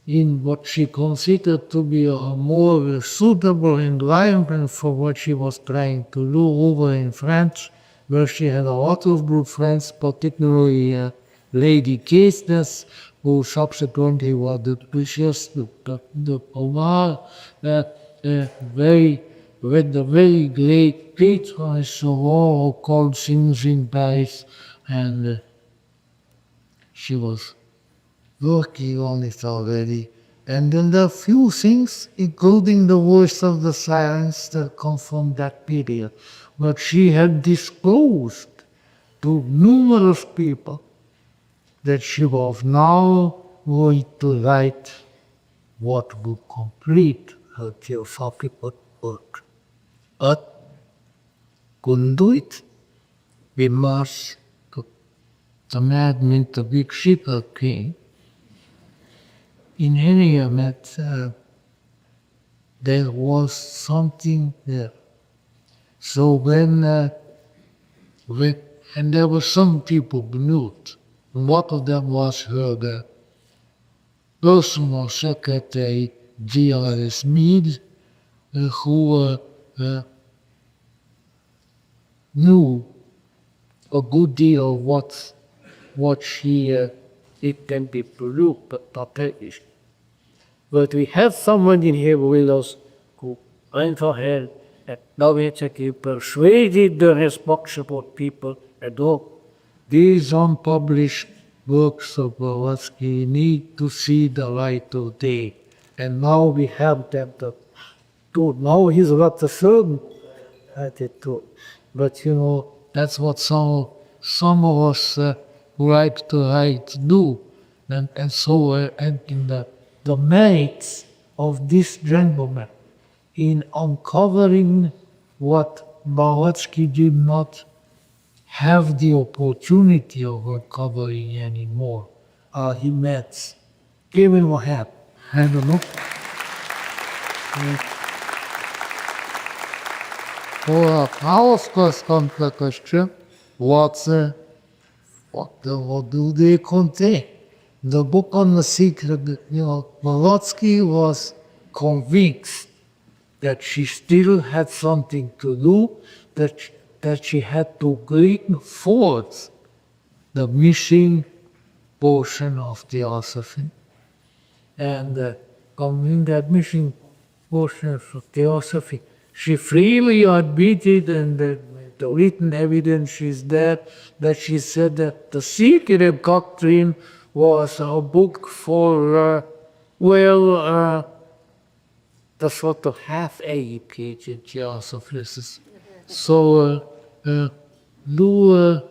in what she considered to be a more suitable environment for what she was trying to do over in France, where she had a lot of good friends, particularly Lady Caithness, who subsequently was the precious, the Pomar, very with the very great patroness of all occult things in Paris, and she was working on it already. And then there are few things, including the voice of the silence, that come from that period. But she had disclosed to numerous people that she was now going to write what would complete her theosophical work. But couldn't do it because the madman, the big shipper came. In any event, there was something there. So and there were some people mute. One of them was her personal secretary, G.R.S. Mead, who knew a good deal of what she it can be produced but not published. But we have someone in here with us who went ahead and basically persuaded the responsible people and all these unpublished works of Blavatsky need to see the light of day. And now we have them to now he's got a certain attitude. But that's what some of us who like to write do. And so and in the merits of this gentleman in uncovering what Blavatsky did not have the opportunity of uncovering anymore are immense. Give him a hand. I don't know. Now, of course, comes the question, what do they contain? The book on the secret, Blavatsky was convinced that she still had something to do, that she had to bring forth the missing portion of Theosophy. And coming that missing portion of Theosophy, she freely admitted, and the written evidence is that she said that the secret doctrine was a book for, the sort of half-educated theosophists. So do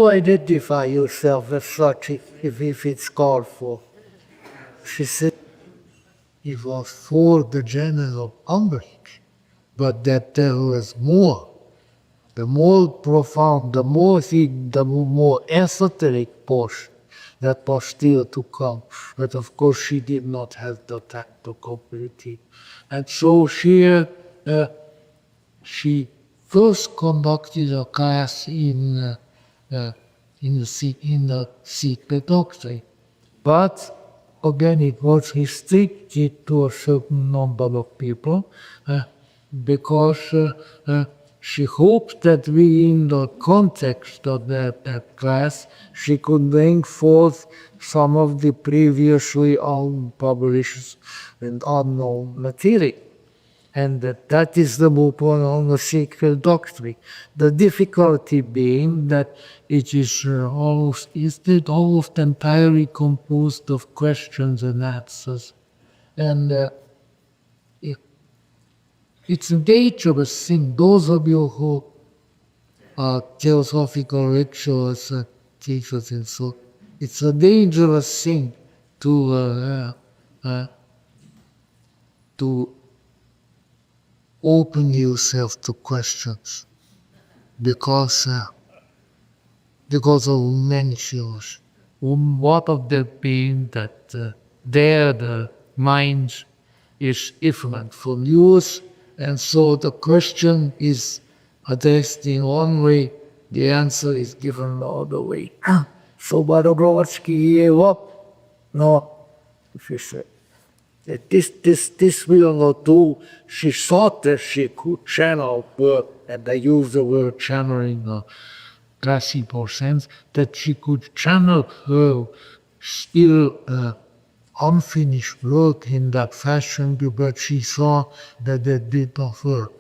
identify yourself as such if it's called for. She said it was for the general public, but that there was more. The more profound, the more esoteric portion that was still to come. But of course she did not have the time to complete it. And so she first conducted a class in the secret doctrine. But again, it was restricted to a certain number of people because she hoped that within the context of that class, she could bring forth some of the previously unpublished and unknown material. And that is the book on the secret doctrine. The difficulty being that it is almost entirely composed of questions and answers. And it's a dangerous thing. Those of you who are theosophical lecturers, teachers, and so, it's a dangerous thing to open yourself to questions because of many things. One of them being that the mind is different from yours, and so the question is addressed in one way, the answer is given the other way. So Blavatsky gave up. No, she said. This will not do. She thought that she could channel word, and I use the word channeling in a classical sense, that she could channel her still unfinished work in that fashion, but she saw that that did not work.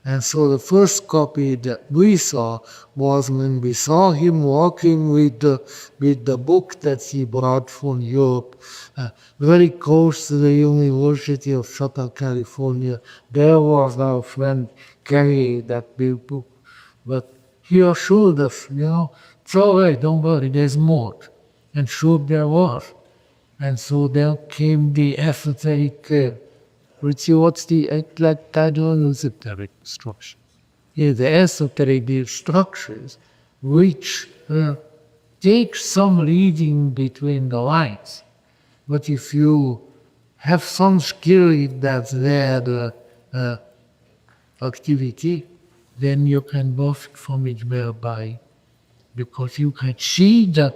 And so the first copy that we saw was when we saw him walking with the book that he brought from Europe, very close to the University of Southern California. There was our friend carrying that big book. But he assured us, it's all right, don't worry, there's more. And sure there was. And so there came the esoteric, what's the exact title? Esoteric instruction. Yeah, the esoteric instructions, which take some reading between the lines. But if you have some skill in that there activity, then you can profit from it whereby, because you can see that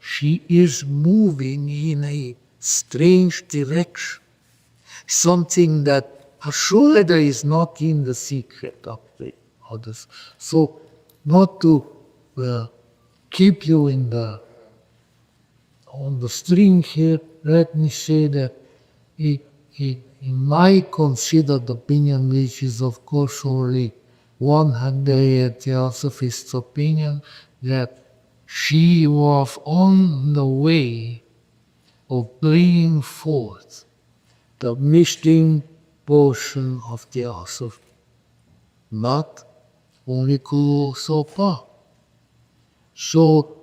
she is moving in a strange direction, something that assuredly is not in the secret of the others. So, not to keep you on the string here, let me say that in my considered opinion, which is of course only 100 Theosophist's opinion, that she was on the way of bringing forth the missing portion of Theosophy, not only so far. So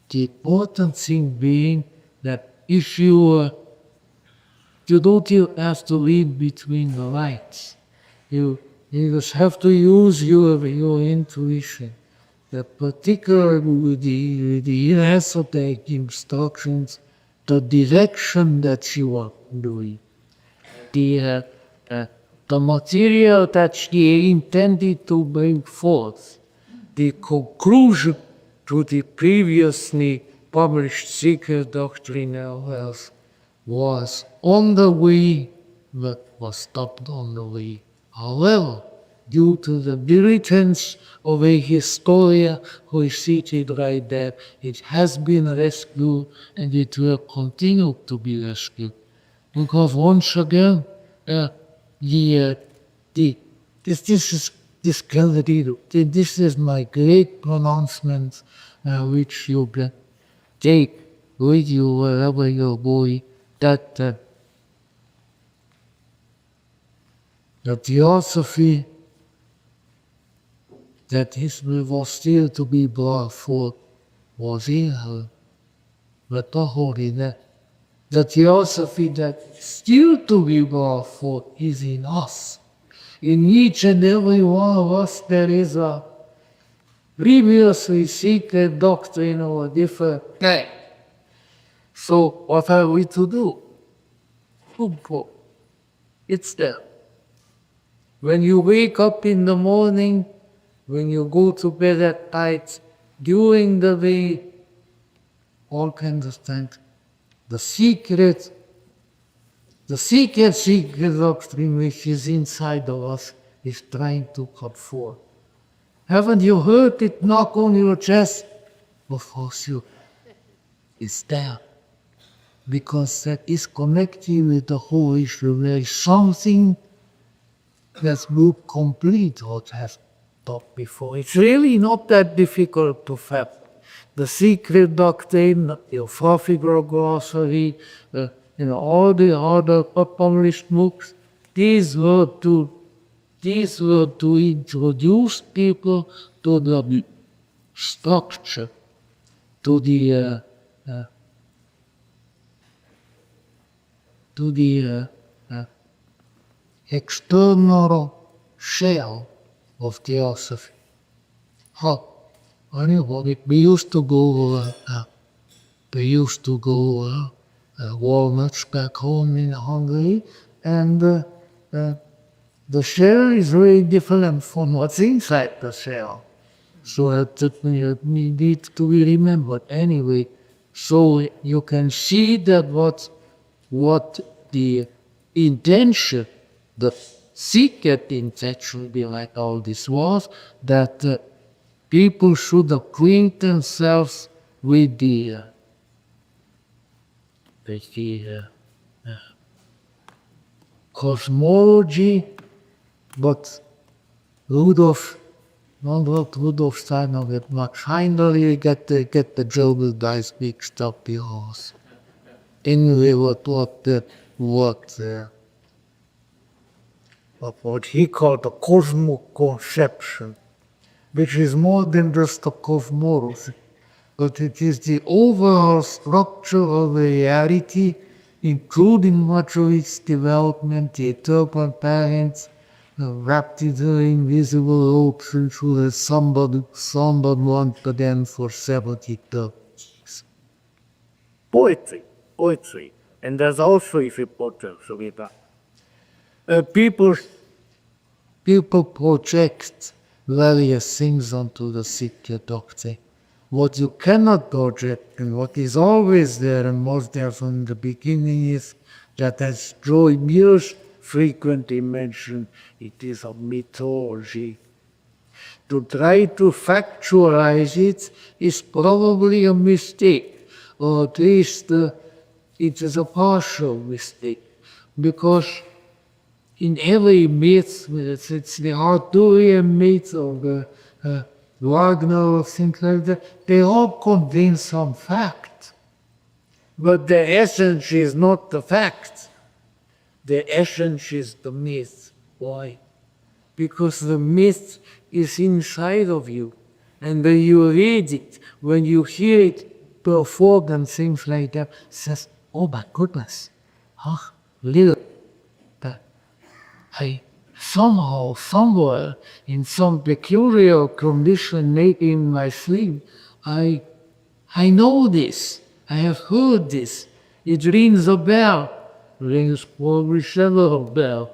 the important thing being that if you don't even have to read between the lines. You just have to use your intuition. Particularly with the esoteric instructions, the direction that you are doing, the material that she intended to bring forth, the conclusion to the previously published secret doctrinal health was on the way, but was stopped on the way. However, due to the diligence of a historian who is seated right there, it has been rescued and it will continue to be rescued. Because once again, this is my great pronouncement, which you can take with you wherever you're going, that the Theosophy that was still to be brought forth was in her, but not only that. The Theosophy that is still to be brought forth is in us. In each and every one of us there is a previously secret doctrine of a different kind. So what are we to do? It's there. When you wake up in the morning, when you go to bed at night, during the day, all kinds of things. The secret doctrine which is inside of us is trying to come forth. Haven't you heard it knock on your chest? Of course it's there. Because that is connected with the whole issue. There is something that will complete what has talked before. It's really not that difficult to fathom. The secret doctrine, the Theosophy glossary, all the other published books, these were to introduce people to the structure, to the external shell of Theosophy. Anyway, we used to go walnuts back home in Hungary, and the shell is very different from what's inside the shell. So that needs to be remembered anyway. So you can see that what the intention, the secret intention behind all this was, that people should acquaint themselves with the cosmology, but Rudolf, not Rudolf Steiner, but finally get the German guys mixed up because anyway, what he called the cosmic conception, which is more than just a cosmos, but it is the overall structure of reality, including much of its development, the eternal parents, wrapped into invisible ocean through the somewhat once again for 70 years. Poetry, and there's also if important to it. People project various things onto the Sikh doctrine. What you cannot project and what is always there and was there from the beginning is that, as Joy Mears frequently mentioned, it is a mythology. To try to factualize it is probably a mistake, or at least it is a partial mistake, because in every myth, it's the Arthurian myth or Wagner or things like that, they all contain some fact. But the essence is not the fact. The essence is the myth. Why? Because the myth is inside of you. And when you read it, when you hear it performed and things like that, it says, oh my goodness, little. I somehow, somewhere, in some peculiar condition maybe in my sleep, I know this. I have heard this. It rings a bell. Rings probably several bells.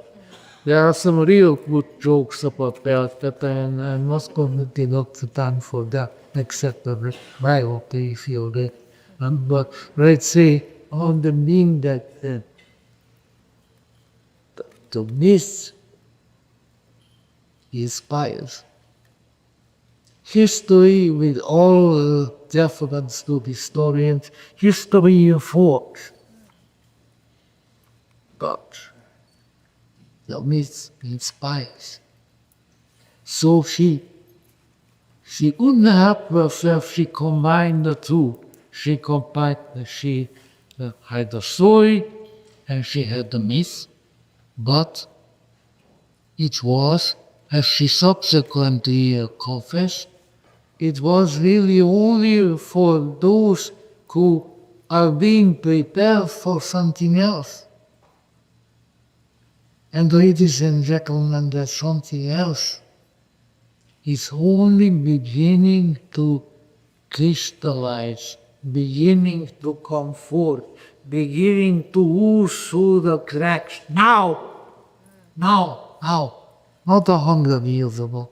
There are some real good jokes about bells, but I'm not going to devote the time for that, except that I hope they feel that. But let's say on the meaning that the myth inspires. History, with all deference to historians, history informs. But the myth inspires. So she wouldn't help herself, she combined the two. She had the story and she had the myth, but it was, as she subsequently confessed, it was really only for those who are being prepared for something else. And ladies and gentlemen, that something else is only beginning to crystallize, beginning to come forth, beginning to ooze through the cracks. Now! Not 100 years ago.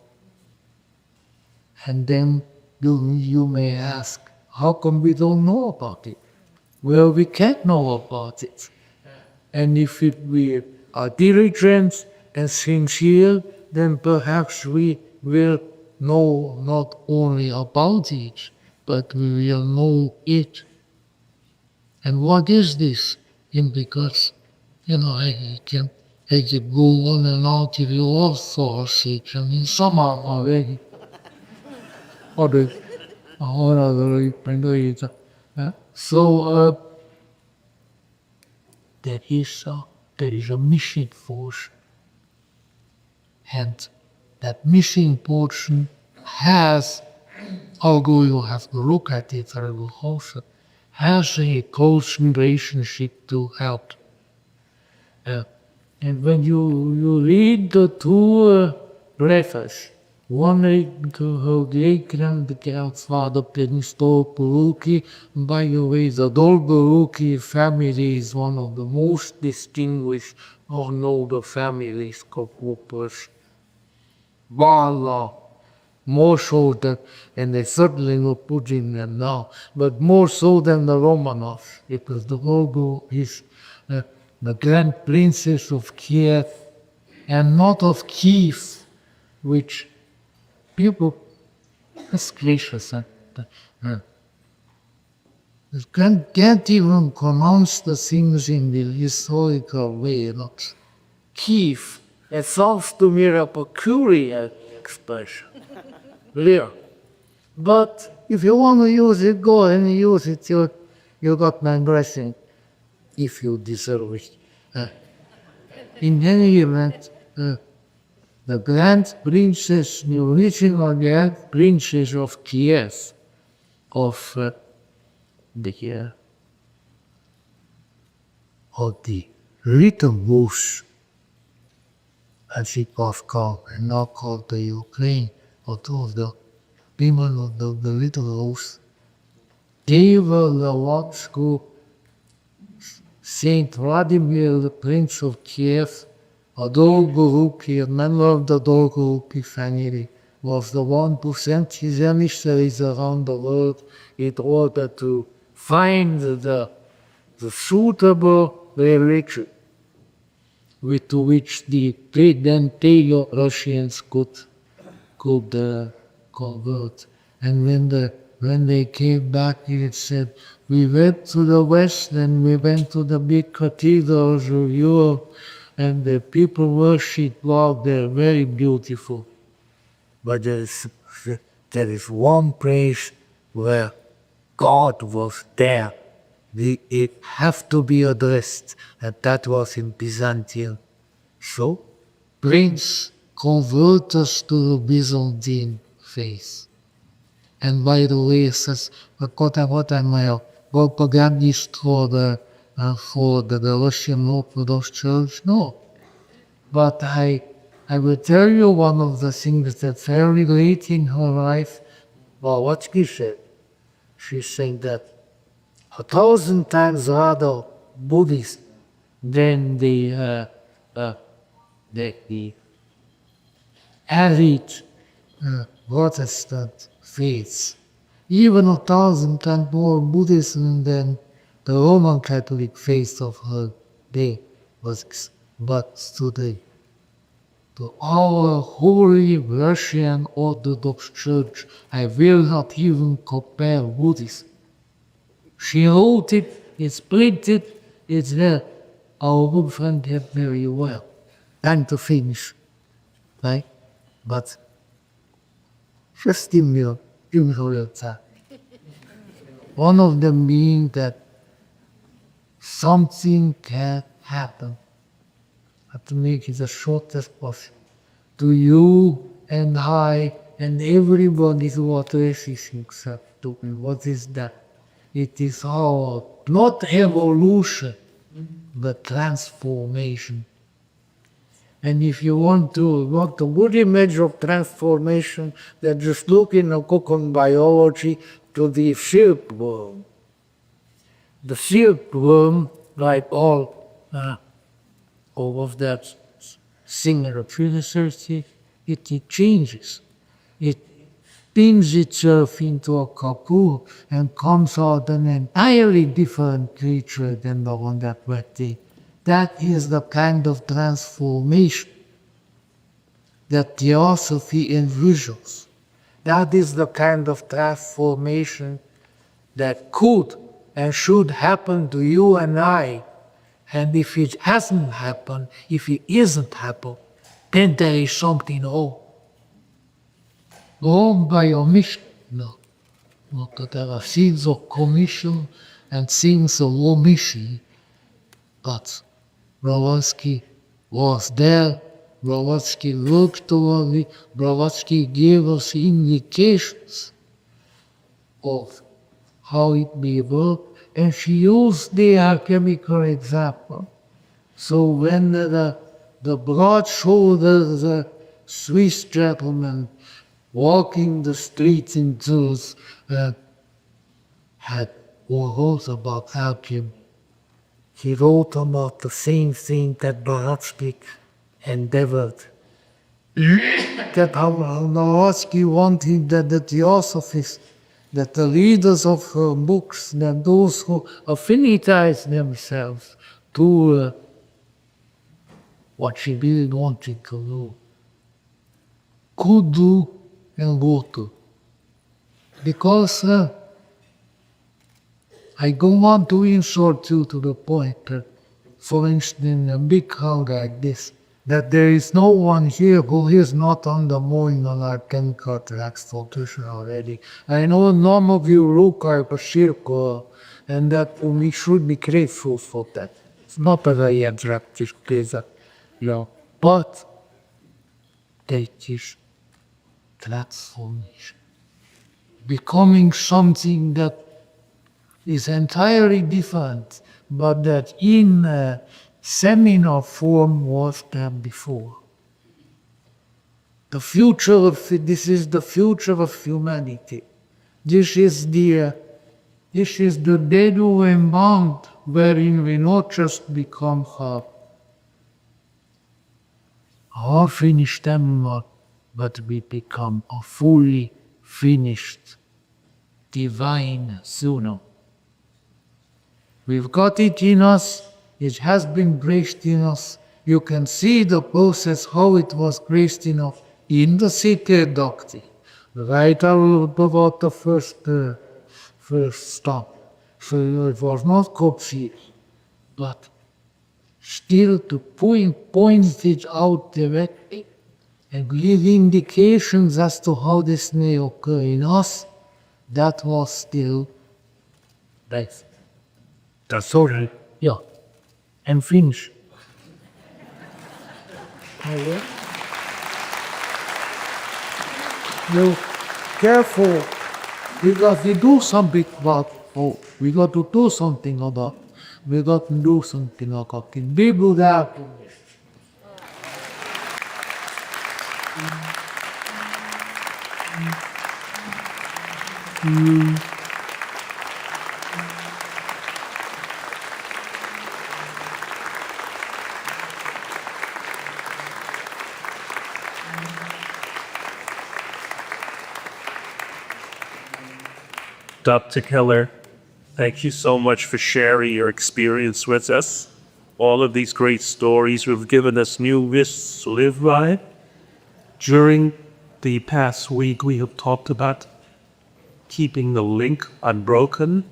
And then you may ask, how come we don't know about it? Well, we can't know about it. And if we are diligent and sincere, then perhaps we will know not only about it, but we will know it. And what is this? Because, I can go on and on to the all sorts. I mean, some are already. So there is a missing portion, and that missing portion has, although you have to look at it very closely, has a close relationship to health. And when you read the two preface, one to her great-grandfather Peninsula Baruki. By the way, the Baruki family is one of the most distinguished or noble families of Whoopers. More so than, and they certainly not putting them now, but more so than the Romanovs, because the Volgo is the Grand Princess of Kiev, and not of Kiev, which people, that's gracious. You can't even pronounce the things in the historical way. Not Kiev. It sounds to me a peculiar expression. Clear. But if you want to use it, go and use it. You got my blessing if you deserve it. In any event, the Grand Princess, the original Grand Princess of Kiev, of the Little Bush, as it was called, and now called the Ukraine, or of the people of the Little Bush. They were the ones who Saint Vladimir, the Prince of Kiev, a Dolgoruki, a member of the Dolgoruki family, was the one who sent his emissaries around the world in order to find the suitable religion with which the then Russians could convert. And when they came back, it said, we went to the West and we went to the big cathedrals of Europe, and the people worship God. They're very beautiful. But there is one place where God was there. It have to be addressed, and that was in Byzantium. So, Prince convert us to the Byzantine faith. And by the way, says what am I propagandist for the Russian Orthodox Church? No. But I will tell you one of the things that's very late in her life. Well, what she said. She said that 1,000 times rather Buddhist than the arid Protestant faiths. Even 1,000 times more Buddhism than the Roman Catholic faith of her day was. But today, to our holy Russian Orthodox Church, I will not even compare Buddhism. She wrote it, it's printed, it's there. Our good friend did very well. Time to finish, right? But just give me a little time. One of them being that something can happen. I have to make it as short as possible. To you and I and everybody who addresses himself to me. What is that? It is our, not evolution, but transformation. And if you want a good image of transformation, then just look in a cocoon biology to the silkworm. The silkworm, like all of that singular philosophy, it changes. It spins itself into a cocoon and comes out an entirely different creature than the one that went there. That is the kind of transformation that Theosophy envisions. That is the kind of transformation that could and should happen to you and I. And if it hasn't happened, if it isn't happened, then there is something wrong. Wrong by omission. No. Not that there are sins of commission and sins of omission. But Blavatsky was there. Blavatsky looked toward it. Blavatsky gave us indications of how it may work, and she used the alchemical example. So when the broad-shouldered Swiss gentleman walking the streets in Tours wrote about alchemy, he wrote about the same thing that Blavatsky endeavored. That Blavatsky wanted that the Theosophists, that the readers of her books, that those who affinitize themselves to what she really wanted to do, could do and go to. Because I go on to insult you to the point that, for instance, in a big crowd like this, that there is no one here who is not undergoing an alchemical transformation already. I know none of you look like a circle, and that we should be grateful for that. It's not a very attractive place, but that is transformation. Becoming something that is entirely different, but that in a seminar form was there before. This is the future of humanity. This is the Dedu bound wherein we not just become a finished animal, but we become a fully finished divine Suno. We've got it in us, it has been graced in us. You can see the process, how it was graced in us in the secret doctrine. Right out about the first stop. So it was not copied, but still to point it out directly and give indications as to how this may occur in us, that was still right. That's okay. Yeah. And finish. No, careful. We got to do something about. Oh, we got to do something about. We got to do something about it. People that. Dr. Keller, thank you so much for sharing your experience with us. All of these great stories have given us new risks to live by. During the past week, we have talked about keeping the link unbroken.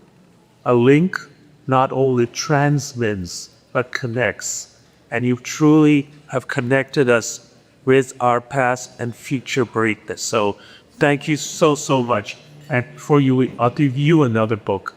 A link not only transmits, but connects. And you truly have connected us with our past and future greatness. So thank you so much. And for you, I'll give you another book.